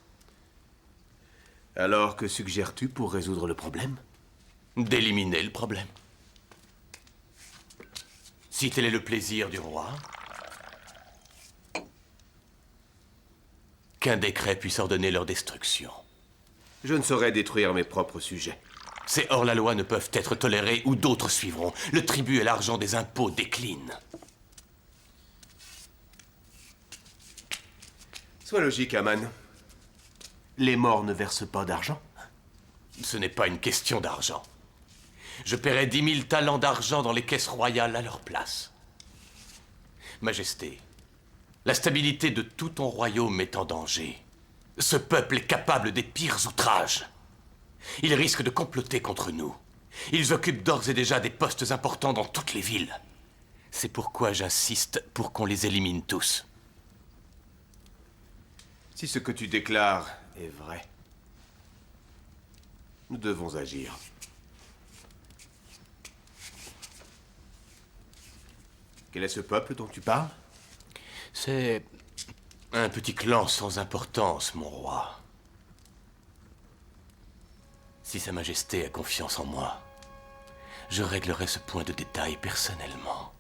Alors, que suggères-tu pour résoudre le problème? D'éliminer le problème. Si tel est le plaisir du roi, qu'un décret puisse ordonner leur destruction. Je ne saurais détruire mes propres sujets. Ces hors-la-loi ne peuvent être tolérés ou d'autres suivront. Le tribut et l'argent des impôts déclinent. Sois logique, Aman. Les morts ne versent pas d'argent? Ce n'est pas une question d'argent. Je paierai 10 000 talents d'argent dans les caisses royales à leur place. Majesté, la stabilité de tout ton royaume est en danger. Ce peuple est capable des pires outrages. Ils risquent de comploter contre nous. Ils occupent d'ores et déjà des postes importants dans toutes les villes. C'est pourquoi j'insiste pour qu'on les élimine tous. Si ce que tu déclares est vrai, nous devons agir. Quel est ce peuple dont tu parles? C'est un petit clan sans importance, mon roi. Si Sa Majesté a confiance en moi, je réglerai ce point de détail personnellement.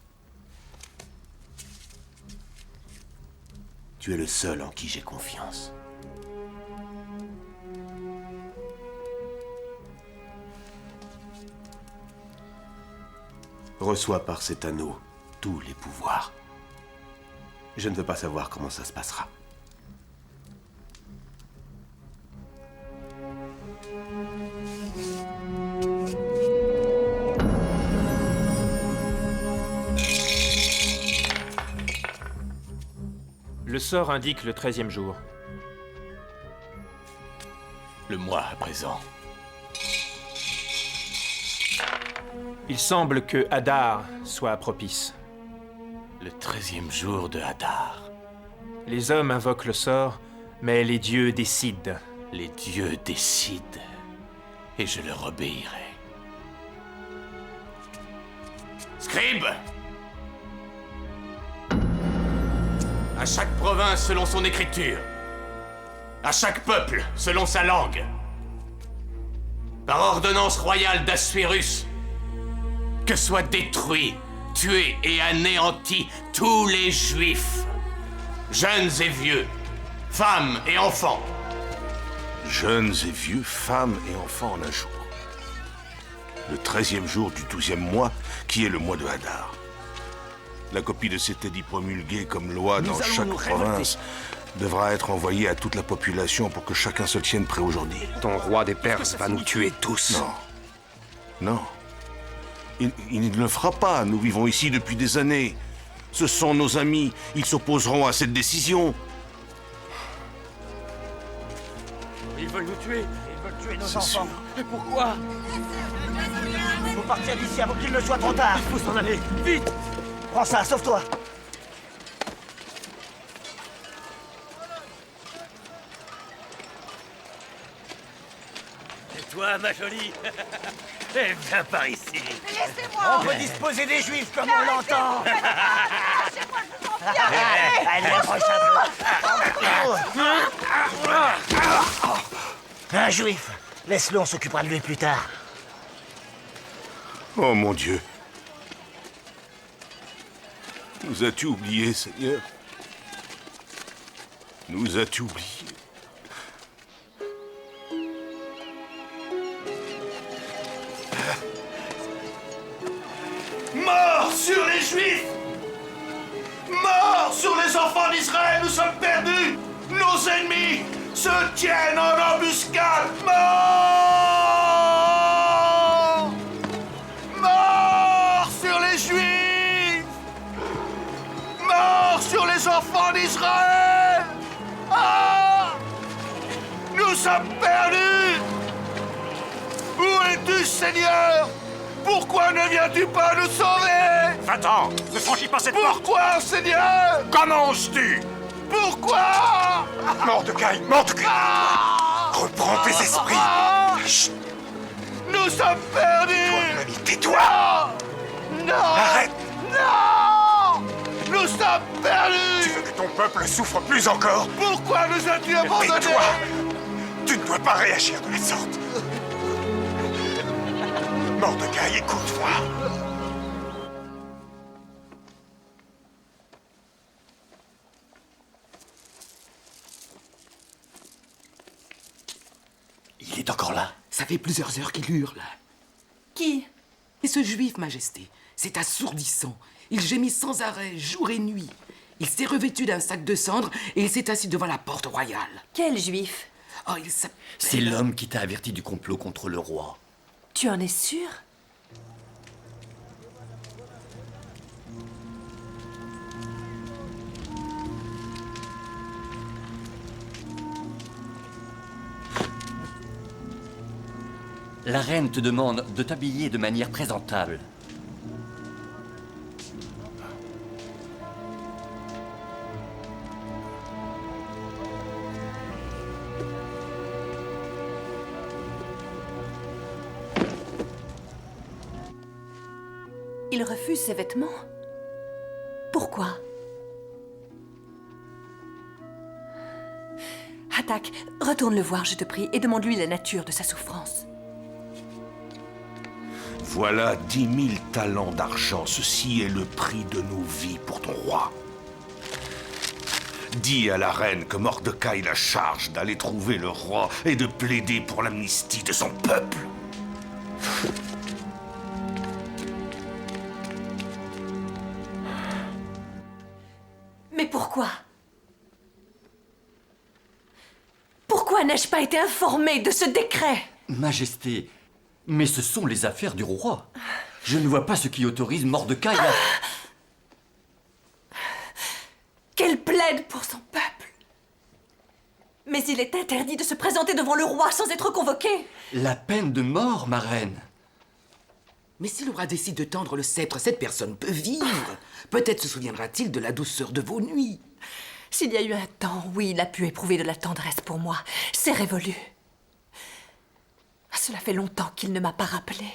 Tu es le seul en qui j'ai confiance. Reçois par cet anneau tous les pouvoirs. Je ne veux pas savoir comment ça se passera. Le sort indique le 13e jour. Le mois à présent. Il semble que Hadar soit propice. Le 13e jour de Hadar. Les hommes invoquent le sort, mais les dieux décident. Les dieux décident, et je leur obéirai. Scribe! À chaque province selon son écriture. À chaque peuple selon sa langue. Par ordonnance royale d'Assuérus, que soient détruits, tués et anéantis tous les Juifs, jeunes et vieux, femmes et enfants. Jeunes et vieux, femmes et enfants en un jour. Le 13e jour du 12e mois, qui est le mois de Hadar. La copie de cet édit promulgué comme loi dans chaque province devra être envoyée à toute la population pour que chacun se tienne prêt aujourd'hui. Ton roi des Perses va nous tuer tous. Non. Non. Il ne le fera pas. Nous vivons ici depuis des années. Ce sont nos amis. Ils s'opposeront à cette décision. Ils veulent nous tuer. Ils veulent tuer nos C'est enfants. sûr. Et pourquoi? Il faut partir d'ici avant qu'il ne soit trop tard. Il faut s'en aller. Vite! Prends ça, sauve-toi. Et toi, ma jolie? Eh, viens par ici. Laissez-moi! On peut disposer des juifs comme on l'entend. Lâchez-moi, je vous en prie! Allez, approche un peu. Un juif. Laisse-le, on s'occupera de lui plus tard. Oh mon Dieu. Nous as-tu oublié, Seigneur? Nous as-tu oublié? Mort sur les Juifs! Mort sur les enfants d'Israël! Nous sommes perdus! Nos ennemis se tiennent en embuscade! Mort! Mort sur les Juifs! Mort sur les enfants d'Israël! Ah! Nous sommes perdus! Où es-tu, Seigneur? Pourquoi ne viens-tu pas nous sauver? Va-t'en! Ne franchis pas cette porte! Pourquoi, Seigneur? Comment oses-tu? Pourquoi? Mordecai! Reprends tes esprits! Chut. Nous sommes perdus! Toi, mon ami, tais-toi! Non! Arrête! Non! Nous sommes perdus! Tu veux que ton peuple souffre plus encore? Pourquoi nous as-tu abandonnés? Tais-toi! Tu ne dois pas réagir de la sorte! Mordecai, écoute-moi! Il est encore là. Ça fait plusieurs heures qu'il hurle. Qui? Et ce juif, Majesté, c'est assourdissant. Il gémit sans arrêt, jour et nuit. Il s'est revêtu d'un sac de cendres et il s'est assis devant la porte royale. Quel juif? Oh, il s'appelle... C'est l'homme qui t'a averti du complot contre le roi. Tu en es sûr? La reine te demande de t'habiller de manière présentable. Il refuse ses vêtements. Pourquoi? Attaque, retourne le voir, je te prie, et demande-lui la nature de sa souffrance. Voilà 10 000 talents d'argent. Ceci est le prix de nos vies pour ton roi. Dis à la reine que Mordecai la charge d'aller trouver le roi et de plaider pour l'amnistie de son peuple. Mais pourquoi? Pourquoi n'ai-je pas été informée de ce décret? Majesté, mais ce sont les affaires du roi. Je ne vois pas ce qui autorise Mordecai à... Qu'elle plaide pour son peuple. Mais il est interdit de se présenter devant le roi sans être convoqué. La peine de mort, ma reine. Mais si le roi décide de tendre le sceptre, cette personne peut vivre. Peut-être se souviendra-t-il de la douceur de vos nuits. S'il y a eu un temps, oui, il a pu éprouver de la tendresse pour moi. C'est révolu. Cela fait longtemps qu'il ne m'a pas rappelé.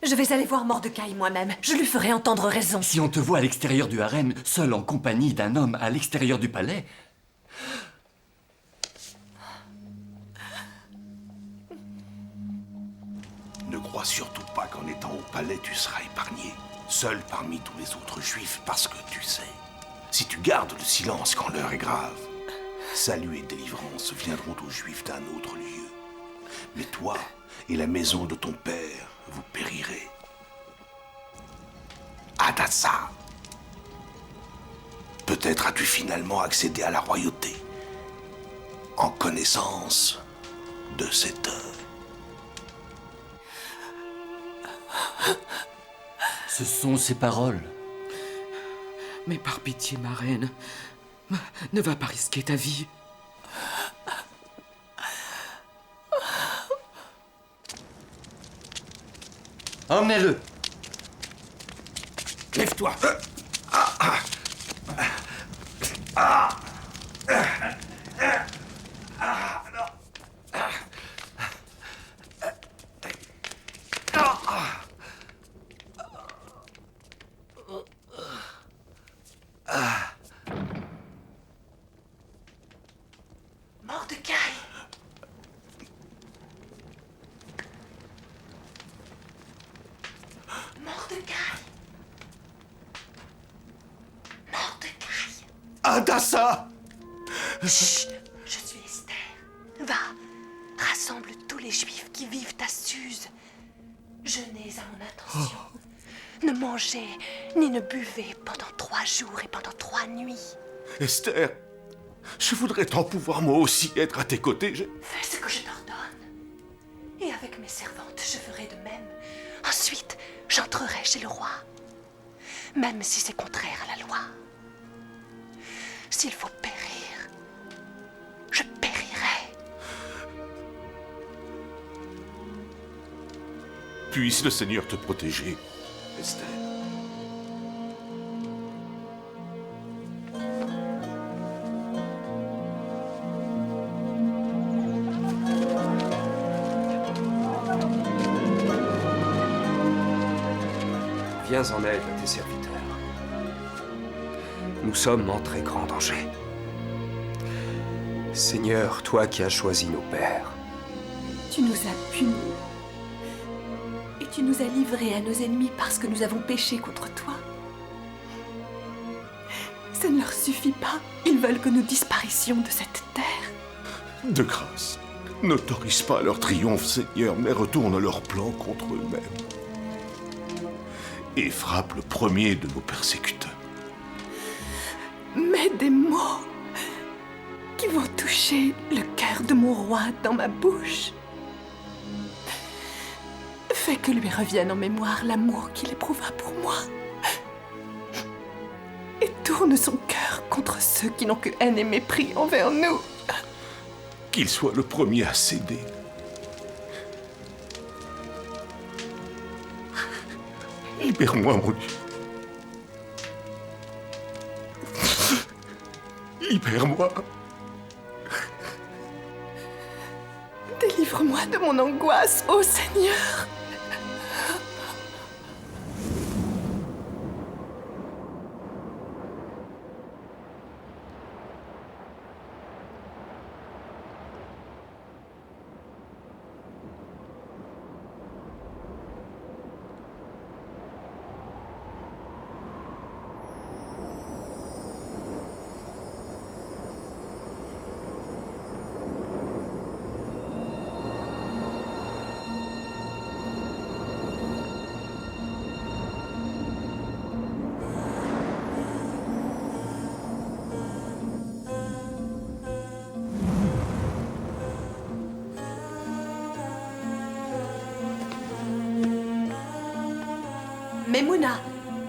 Je vais aller voir Mordecai moi-même. Je lui ferai entendre raison. Si on te voit à l'extérieur du harem, seul en compagnie d'un homme à l'extérieur du palais... Ne crois surtout pas qu'en étant au palais, tu seras épargné. Seul parmi tous les autres juifs, parce que tu sais, si tu gardes le silence quand l'heure est grave, salut et délivrance viendront aux juifs d'un autre lieu. Mais toi et la maison de ton père, vous périrez. Hadassah, peut-être as-tu finalement accédé à la royauté, en connaissance de cette heure. Ce sont ces paroles. Mais par pitié, ma reine, ne va pas risquer ta vie. Emmenez-le. Lève-toi. Mordecai! Mordecai! Hadassah! Chut! Je suis Esther. Va, rassemble tous les Juifs qui vivent à Suse. Jeûnez à mon intention. Ne mangez ni ne buvez pendant 3 jours et pendant 3 nuits. Esther, je voudrais tant pouvoir moi aussi être à tes côtés. Fais ce que je t'ordonne. Et avec mes servantes, je ferai de même. Ensuite, j'entrerai chez le roi. Même si c'est contraire à la loi. S'il faut périr, je périrai. Puisse le Seigneur te protéger, Esther. Viens en aide à tes serviteurs. Nous sommes en très grand danger. Seigneur, toi qui as choisi nos pères, Tu nous as punis. Et tu nous as livrés à nos ennemis parce que nous avons péché contre toi. Ça ne leur suffit pas. Ils veulent que nous disparissions de cette terre. De grâce, n'autorise pas leur triomphe, Seigneur, mais retourne leur plan contre eux-mêmes. Et frappe le premier de nos persécuteurs. Mets des mots qui vont toucher le cœur de mon roi dans ma bouche. Fais que lui revienne en mémoire l'amour qu'il éprouva pour moi. Et tourne son cœur contre ceux qui n'ont que haine et mépris envers nous. Qu'il soit le premier à céder. Libère-moi, mon Dieu. Libère-moi. Délivre-moi de mon angoisse, ô Seigneur. Memouna,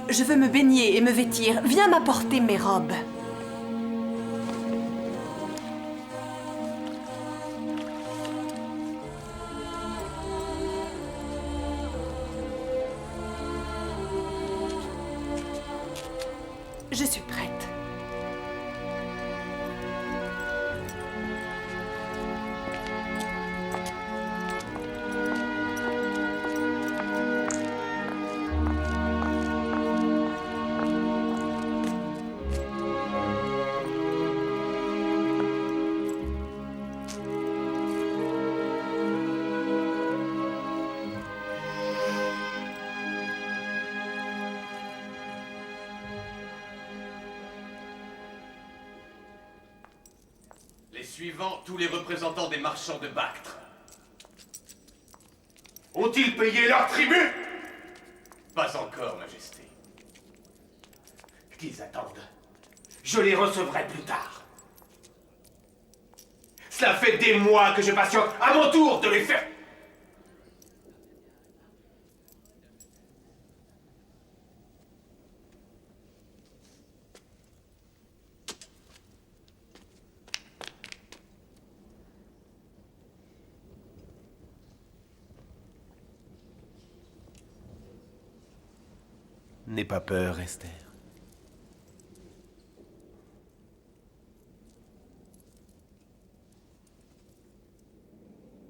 je veux me baigner et me vêtir. Viens m'apporter mes robes. Je suis prête. Suivant tous les représentants des marchands de Bactre. Ont-ils payé leur tribut? Pas encore, Majesté. Qu'ils attendent. Je les recevrai plus tard. Cela fait des mois que je patiente à mon tour de les faire. N'aie pas peur, Esther.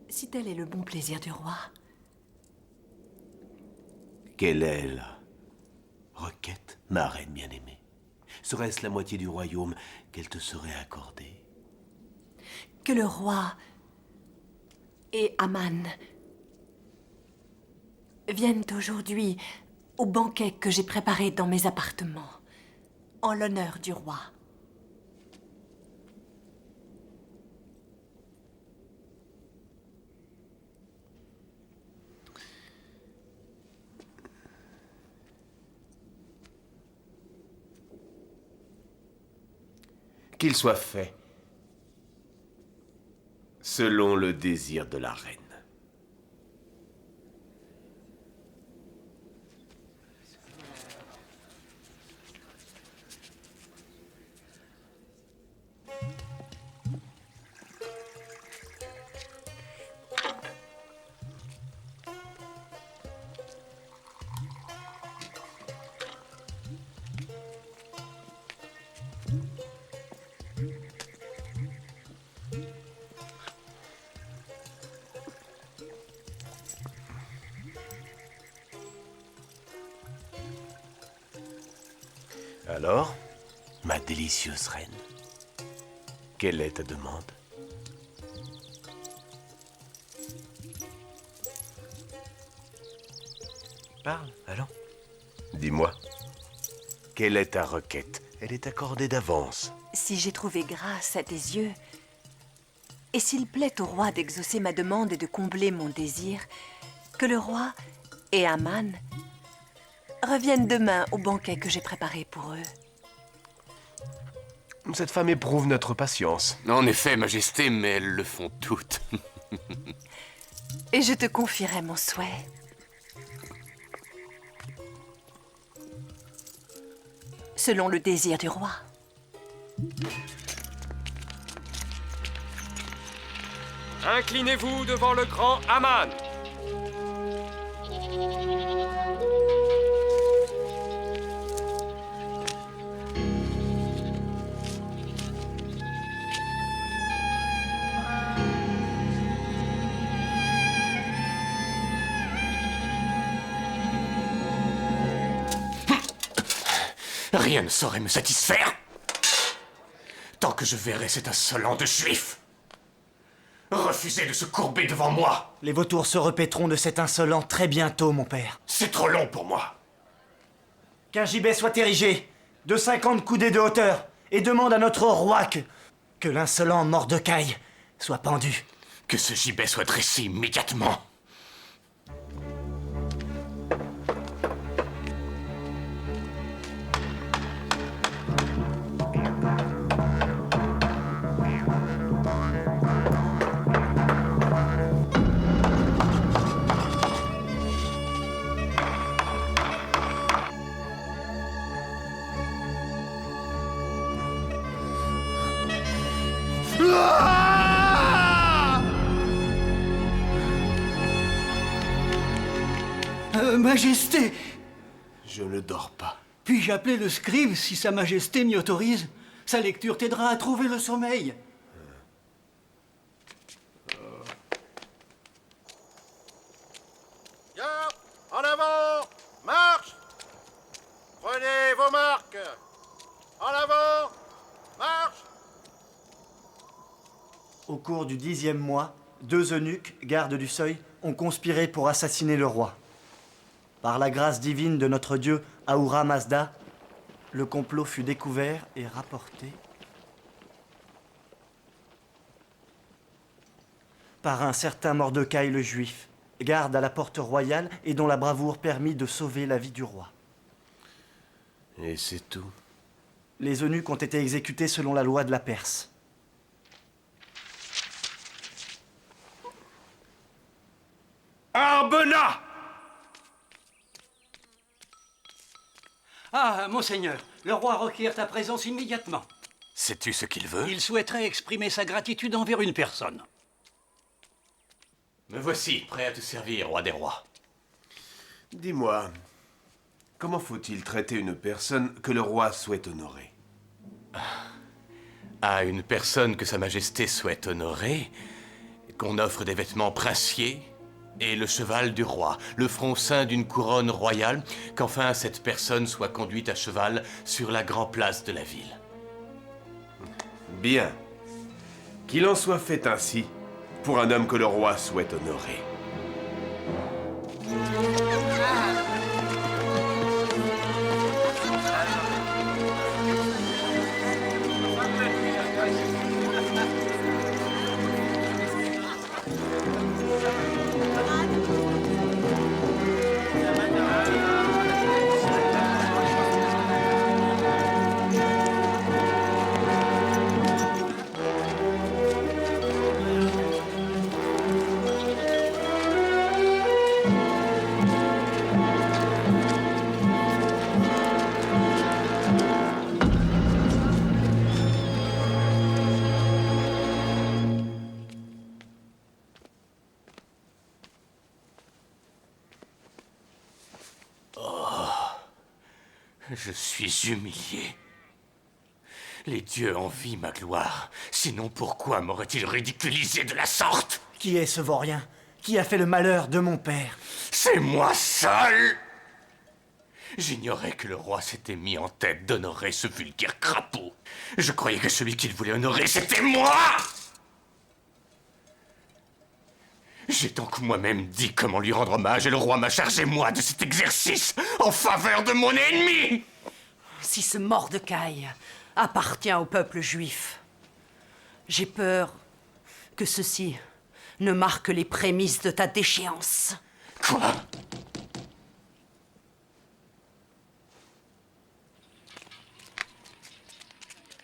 Si tel est le bon plaisir du roi. Quelle est la requête, ma reine bien-aimée? Serait-ce la moitié du royaume qu'elle te serait accordée? Que le roi et Aman viennent aujourd'hui au banquet que j'ai préparé dans mes appartements, en l'honneur du roi. qu'il soit fait selon le désir de la reine. Alors, ma délicieuse reine, quelle est ta demande? Parle, allons. Dis-moi, quelle est ta requête? Elle est accordée d'avance. Si j'ai trouvé grâce à tes yeux, et s'il plaît au roi d'exaucer ma demande et de combler mon désir, que le roi et Aman reviennent demain au banquet que j'ai préparé pour eux. Cette femme éprouve notre patience. En effet, Majesté, mais elles le font toutes. Et je te confierai mon souhait. Selon le désir du roi. Inclinez-vous devant le grand Aman. Rien ne saurait me satisfaire tant que je verrai cet insolent de juif refuser de se courber devant moi. Les vautours se repaîtront de cet insolent très bientôt, mon père. C'est trop long pour moi. Qu'un gibet soit érigé de 50 coudées de hauteur et demande à notre roi que l'insolent Mordecai soit pendu. Que ce gibet soit dressé immédiatement. Majesté! Je ne dors pas. Puis-je appeler le scribe si Sa Majesté m'y autorise? Sa lecture t'aidera à trouver le sommeil. Garde, en avant, marche! Prenez vos marques! En avant, marche! Au cours du 10e mois, 2 eunuques, gardes du seuil, ont conspiré pour assassiner le roi. Par la grâce divine de notre dieu Ahura Mazda, le complot fut découvert et rapporté par un certain Mordecai le Juif, garde à la porte royale et dont la bravoure permit de sauver la vie du roi. Et c'est tout. Les eunuques ont été exécutés selon la loi de la Perse. Arbena! Ah, monseigneur, le roi requiert ta présence immédiatement. Sais-tu ce qu'il veut? Il souhaiterait exprimer sa gratitude envers une personne. Me voici, prêt à te servir, roi des rois. Dis-moi, comment faut-il traiter une personne que le roi souhaite honorer? À une personne que Sa Majesté souhaite honorer, qu'on offre des vêtements princiers et le cheval du roi, le front ceint d'une couronne royale, qu'enfin cette personne soit conduite à cheval sur la grande place de la ville. Bien. Qu'il en soit fait ainsi pour un homme que le roi souhaite honorer. Je suis humilié. Les dieux envient ma gloire. Sinon, pourquoi m'auraient-ils ridiculisé de la sorte? Qui est ce vaurien? Qui a fait le malheur de mon père? C'est moi seul! J'ignorais que le roi s'était mis en tête d'honorer ce vulgaire crapaud. Je croyais que celui qu'il voulait honorer, c'était moi! J'ai donc moi-même dit comment lui rendre hommage et le roi m'a chargé, moi, de cet exercice en faveur de mon ennemi! Si ce Mordecai appartient au peuple juif, j'ai peur que ceci ne marque les prémices de ta déchéance. Quoi?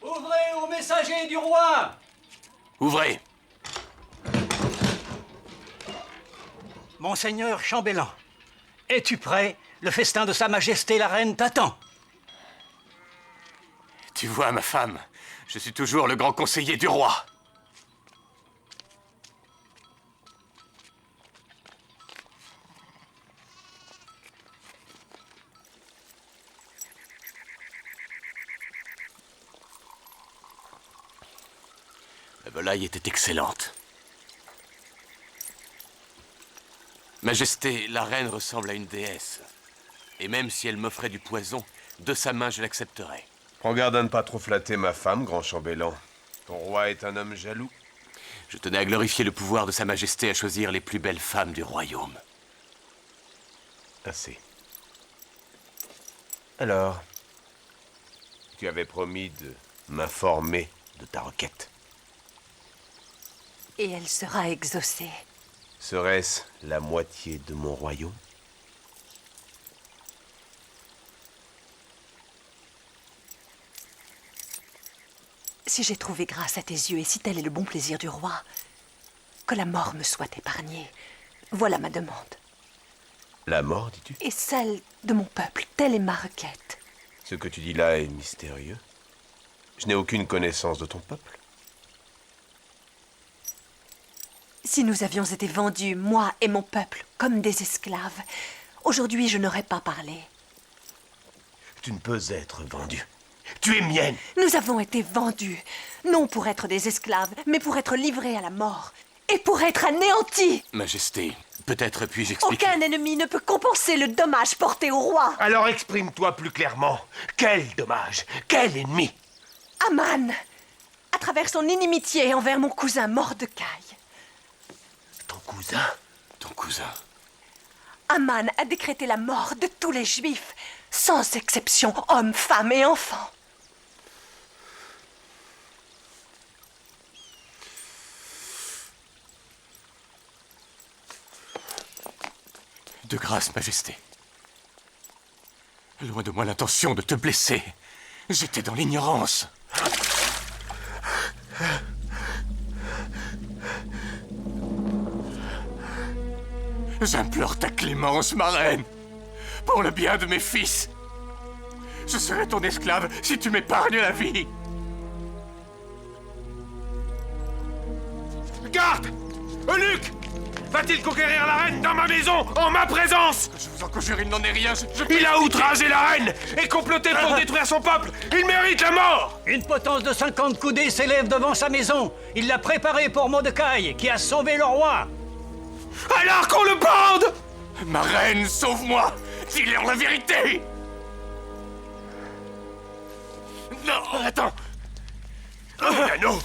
Ouvrez au messager du roi! Ouvrez! Monseigneur chambellan, es-tu prêt? Le festin de Sa Majesté la Reine t'attend. Tu vois, ma femme, je suis toujours le grand conseiller du roi. La volaille était excellente. Majesté, la reine ressemble à une déesse. Et même si elle m'offrait du poison, de sa main je l'accepterais. Prends garde à ne pas trop flatter ma femme, grand chambellan. Ton roi est un homme jaloux. Je tenais à glorifier le pouvoir de Sa Majesté à choisir les plus belles femmes du royaume. Assez. Alors, tu avais promis de m'informer de ta requête. Et elle sera exaucée. Serait-ce la moitié de mon royaume? Si j'ai trouvé grâce à tes yeux et si tel est le bon plaisir du roi, que la mort me soit épargnée. Voilà ma demande. La mort, dis-tu? Et celle de mon peuple, telle est ma requête. Ce que tu dis là est mystérieux. Je n'ai aucune connaissance de ton peuple. Si nous avions été vendus, moi et mon peuple, comme des esclaves, aujourd'hui je n'aurais pas parlé. Tu ne peux être vendu. Tu es mienne. Nous avons été vendus, non pour être des esclaves, mais pour être livrés à la mort, et pour être anéantis. Majesté, peut-être puis-je expliquer... Aucun ennemi ne peut compenser le dommage porté au roi. Alors exprime-toi plus clairement. Quel dommage? Quel ennemi? Aman, à travers son inimitié envers mon cousin Mordecai. Ton cousin. Aman a décrété la mort de tous les Juifs, sans exception, hommes, femmes et enfants. De grâce, Majesté. Loin de moi l'intention de te blesser. J'étais dans l'ignorance. J'implore ta clémence, ma reine, pour le bien de mes fils. Je serai ton esclave si tu m'épargnes la vie. Garde! Eunuque! Va-t-il conquérir la reine dans ma maison, en ma présence? Je vous en conjure, il n'en est rien. Il a outragé la reine et comploté pour détruire son peuple. Il mérite la mort! Une potence de 50 coudées s'élève devant sa maison. Il l'a préparée pour Mordecai, qui a sauvé le roi. Alors qu'on le pende! Ma reine, sauve-moi! Dis-leur la vérité! Non, attends! L'anneau!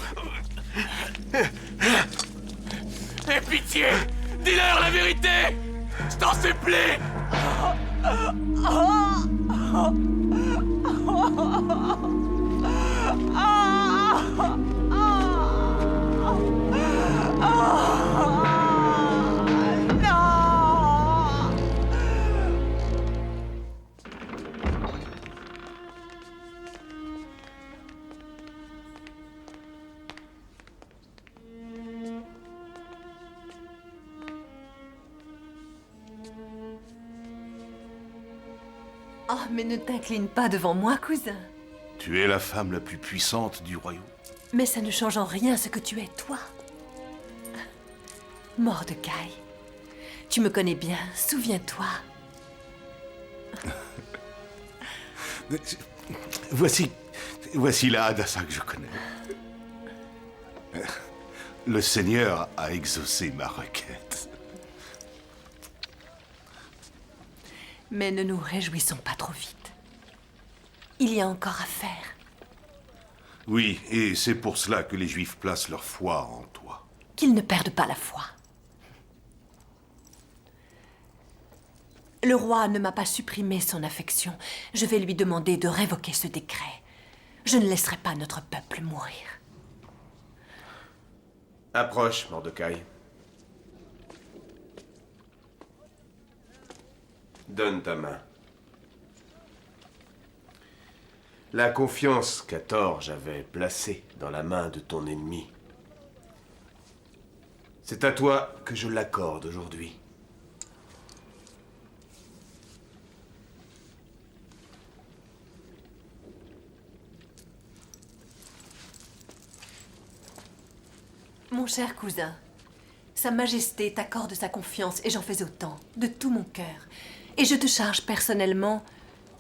Aie pitié! Dis-leur la vérité! Je t'en supplie! Oh, mais ne t'incline pas devant moi, cousin. Tu es la femme la plus puissante du royaume. Mais ça ne change en rien ce que tu es, toi. Mordecai, tu me connais bien, souviens-toi. Voici la Hadassah que je connais. Le Seigneur a exaucé ma requête. Mais ne nous réjouissons pas trop vite. Il y a encore à faire. Oui, et c'est pour cela que les Juifs placent leur foi en toi. Qu'ils ne perdent pas la foi. Le roi ne m'a pas supprimé son affection. Je vais lui demander de révoquer ce décret. Je ne laisserai pas notre peuple mourir. Approche, Mordecai. Donne ta main. La confiance qu'Atorge avait placée dans la main de ton ennemi, c'est à toi que je l'accorde aujourd'hui. Mon cher cousin, Sa Majesté t'accorde sa confiance et j'en fais autant, de tout mon cœur. Et je te charge personnellement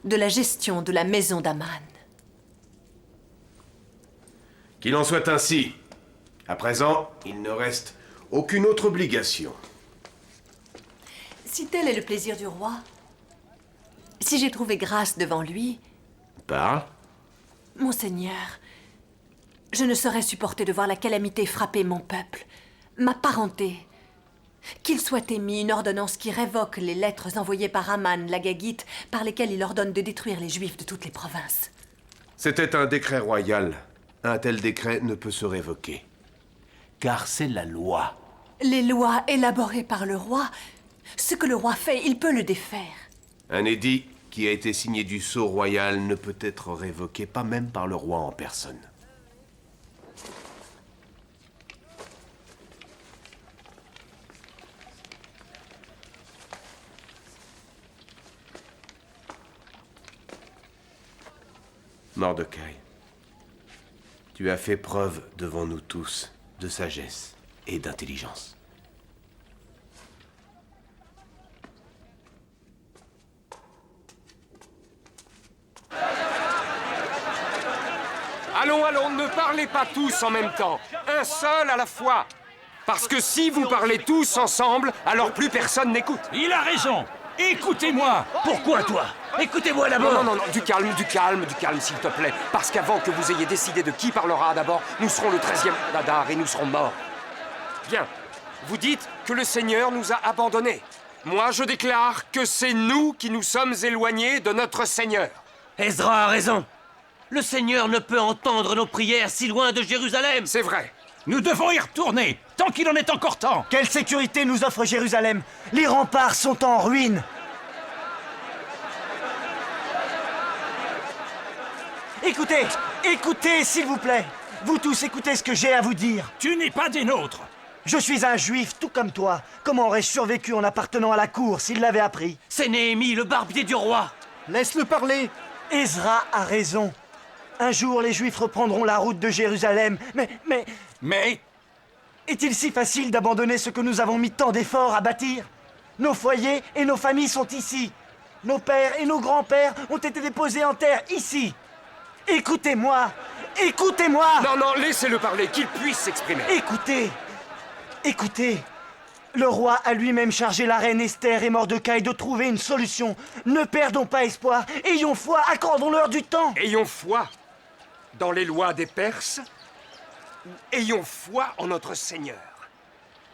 de la gestion de la maison d'Aman. Qu'il en soit ainsi. À présent, il ne reste aucune autre obligation. Si tel est le plaisir du roi, si j'ai trouvé grâce devant lui, Parle. Monseigneur, je ne saurais supporter de voir la calamité frapper mon peuple, ma parenté. Qu'il soit émis une ordonnance qui révoque les lettres envoyées par Aman l'Agagite, par lesquelles il ordonne de détruire les Juifs de toutes les provinces. C'était un décret royal. Un tel décret ne peut se révoquer. Car c'est la loi. Les lois élaborées par le roi, ce que le roi fait, il peut le défaire. Un édit qui a été signé du sceau royal ne peut être révoqué, pas même par le roi en personne. Mordecai, tu as fait preuve devant nous tous de sagesse et d'intelligence. Allons, allons, ne parlez pas tous en même temps. Un seul à la fois. Parce que si vous parlez tous ensemble, alors plus personne n'écoute. Il a raison. Écoutez-moi. Pourquoi toi? Écoutez-moi d'abord. Non, non, non, du calme, s'il te plaît. Parce qu'avant que vous ayez décidé de qui parlera d'abord, nous serons le 13e d'Adar et nous serons morts. Bien. Vous dites que le Seigneur nous a abandonnés. Moi, je déclare que c'est nous qui nous sommes éloignés de notre Seigneur. Ezra a raison. Le Seigneur ne peut entendre nos prières si loin de Jérusalem. C'est vrai. Nous devons y retourner, tant qu'il en est encore temps. Quelle sécurité nous offre Jérusalem? Les remparts sont en ruine. Écoutez, écoutez, s'il vous plaît. Vous tous, écoutez ce que j'ai à vous dire. Tu n'es pas des nôtres. Je suis un juif, tout comme toi. Comment aurais-je survécu en appartenant à la cour s'il l'avait appris? C'est Néhémie, le barbier du roi. Laisse-le parler. Ezra a raison. Un jour, les Juifs reprendront la route de Jérusalem. Mais... Est-il si facile d'abandonner ce que nous avons mis tant d'efforts à bâtir? Nos foyers et nos familles sont ici. Nos pères et nos grands-pères ont été déposés en terre ici. Écoutez-moi. Écoutez-moi. Non, non, laissez-le parler, qu'il puisse s'exprimer. Écoutez. Écoutez. Le roi a lui-même chargé la reine Esther et Mordecai de trouver une solution. Ne perdons pas espoir. Ayons foi, accordons-leur du temps. Ayons foi dans les lois des Perses. Ayons foi en notre Seigneur.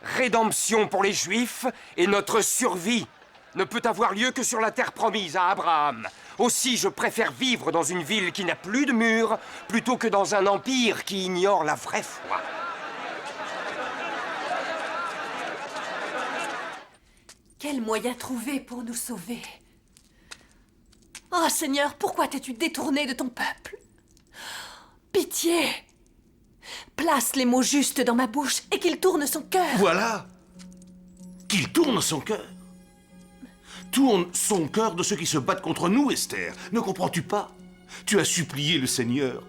Rédemption pour les Juifs et notre survie ne peut avoir lieu que sur la terre promise à Abraham. Aussi, je préfère vivre dans une ville qui n'a plus de murs plutôt que dans un empire qui ignore la vraie foi. Quel moyen trouver pour nous sauver? Oh Seigneur, pourquoi t'es-tu détourné de ton peuple? Pitié! Place les mots justes dans ma bouche et qu'il tourne son cœur. Voilà. Qu'il tourne son cœur. Tourne son cœur de ceux qui se battent contre nous, Esther. Ne comprends-tu pas? Tu as supplié le Seigneur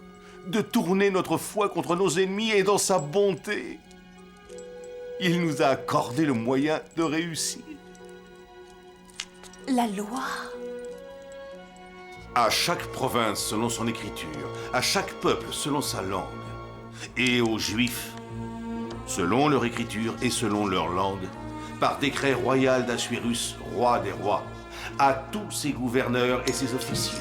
de tourner notre foi contre nos ennemis et dans sa bonté, il nous a accordé le moyen de réussir. La loi. À chaque province selon son écriture, à chaque peuple selon sa langue, et aux Juifs, selon leur écriture et selon leur langue, par décret royal d'Assuérus, roi des rois, à tous ses gouverneurs et ses officiers.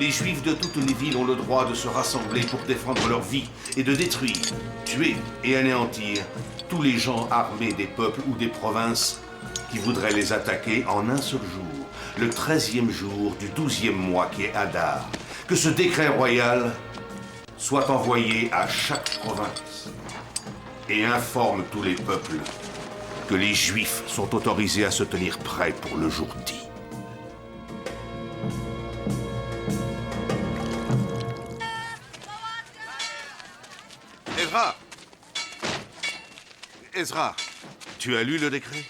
Les Juifs de toutes les villes ont le droit de se rassembler pour défendre leur vie et de détruire, tuer et anéantir tous les gens armés des peuples ou des provinces qui voudraient les attaquer en un seul jour, le 13e jour du 12e mois qui est Adar. Que ce décret royal soit envoyé à chaque province et informe tous les peuples que les Juifs sont autorisés à se tenir prêts pour le jour dit. Ezra, tu as lu le décret?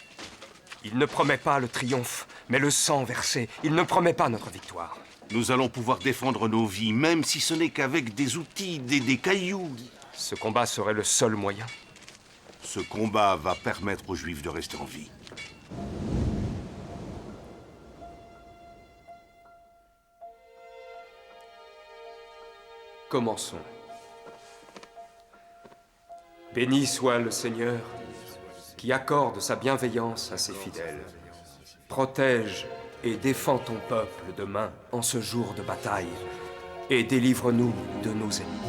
Il ne promet pas le triomphe, mais le sang versé. Il ne promet pas notre victoire. Nous allons pouvoir défendre nos vies, même si ce n'est qu'avec des outils, des cailloux. Ce combat serait le seul moyen. Ce combat va permettre aux Juifs de rester en vie. Commençons. Béni soit le Seigneur qui accorde sa bienveillance à ses fidèles. Protège et défends ton peuple demain en ce jour de bataille et délivre-nous de nos ennemis.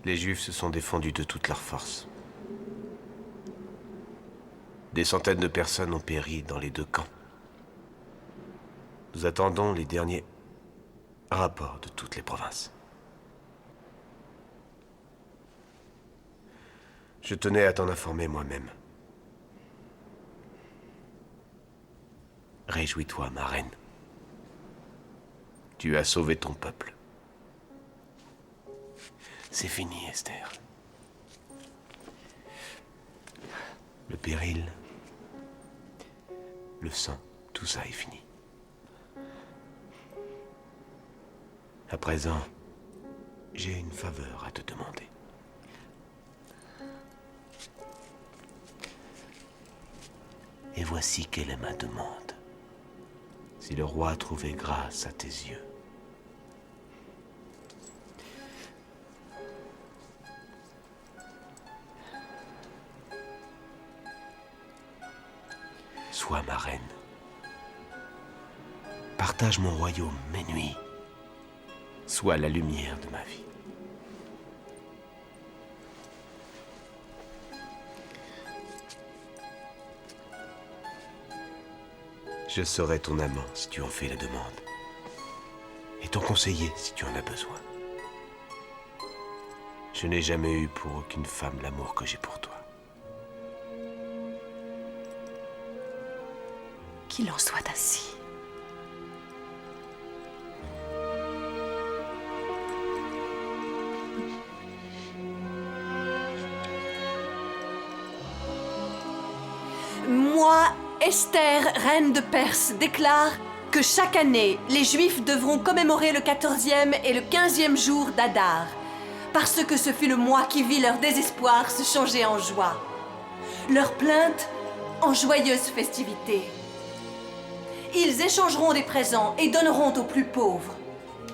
Les Juifs se sont défendus de toute leur force. Des centaines de personnes ont péri dans les deux camps. Nous attendons les derniers rapports de toutes les provinces. Je tenais à t'en informer moi-même. Réjouis-toi, ma reine. Tu as sauvé ton peuple. C'est fini, Esther. Le péril, le sang, tout ça est fini. À présent, j'ai une faveur à te demander. Et voici quelle est ma demande. Si le roi trouvait grâce à tes yeux, sois ma reine. Partage mon royaume mes nuits. Sois la lumière de ma vie. Je serai ton amant si tu en fais la demande. Et ton conseiller si tu en as besoin. Je n'ai jamais eu pour aucune femme l'amour que j'ai pour toi. Qu'il en soit ainsi. Moi, Esther, reine de Perse, déclare que chaque année, les Juifs devront commémorer le 14e et le 15e jour d'Adar, parce que ce fut le mois qui vit leur désespoir se changer en joie. Leurs plaintes en joyeuses festivités. Ils échangeront des présents et donneront aux plus pauvres.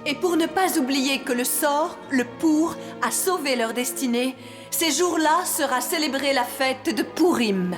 Et pour ne pas oublier que le sort, le pour, a sauvé leur destinée, ces jours-là sera célébrée la fête de Purim.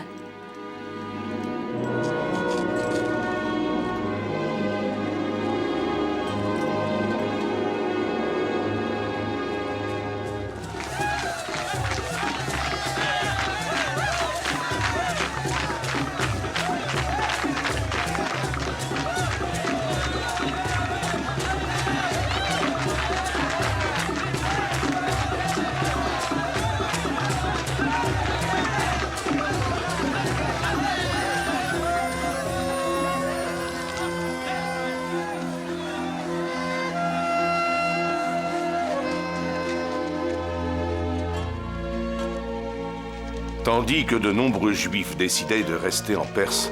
Tandis que de nombreux Juifs décidaient de rester en Perse,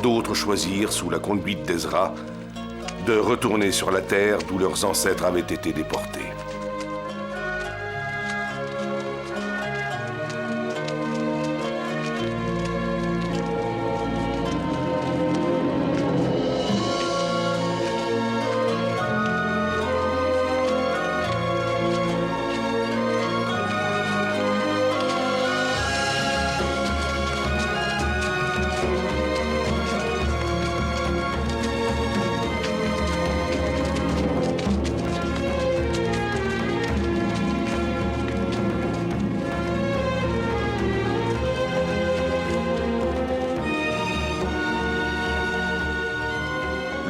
d'autres choisirent, sous la conduite d'Ezra, de retourner sur la terre d'où leurs ancêtres avaient été déportés.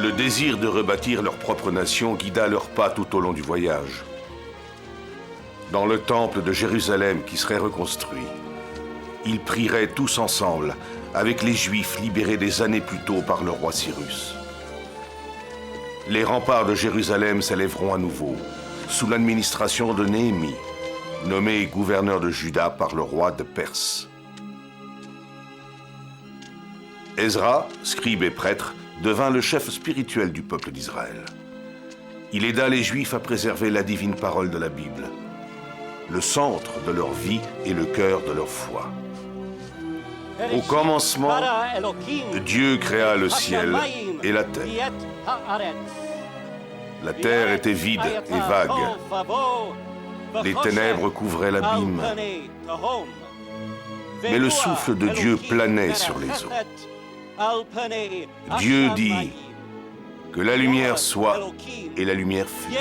Le désir de rebâtir leur propre nation guida leurs pas tout au long du voyage. Dans le temple de Jérusalem qui serait reconstruit, ils prieraient tous ensemble avec les Juifs libérés des années plus tôt par le roi Cyrus. Les remparts de Jérusalem s'élèveront à nouveau, sous l'administration de Néhémie, nommé gouverneur de Juda par le roi de Perse. Ezra, scribe et prêtre, devint le chef spirituel du peuple d'Israël. Il aida les Juifs à préserver la divine parole de la Bible, le centre de leur vie et le cœur de leur foi. Au commencement, Dieu créa le ciel et la terre. La terre était vide et vague. Les ténèbres couvraient l'abîme. Mais le souffle de Dieu planait sur les eaux. Dieu dit que la lumière soit, et la lumière fut.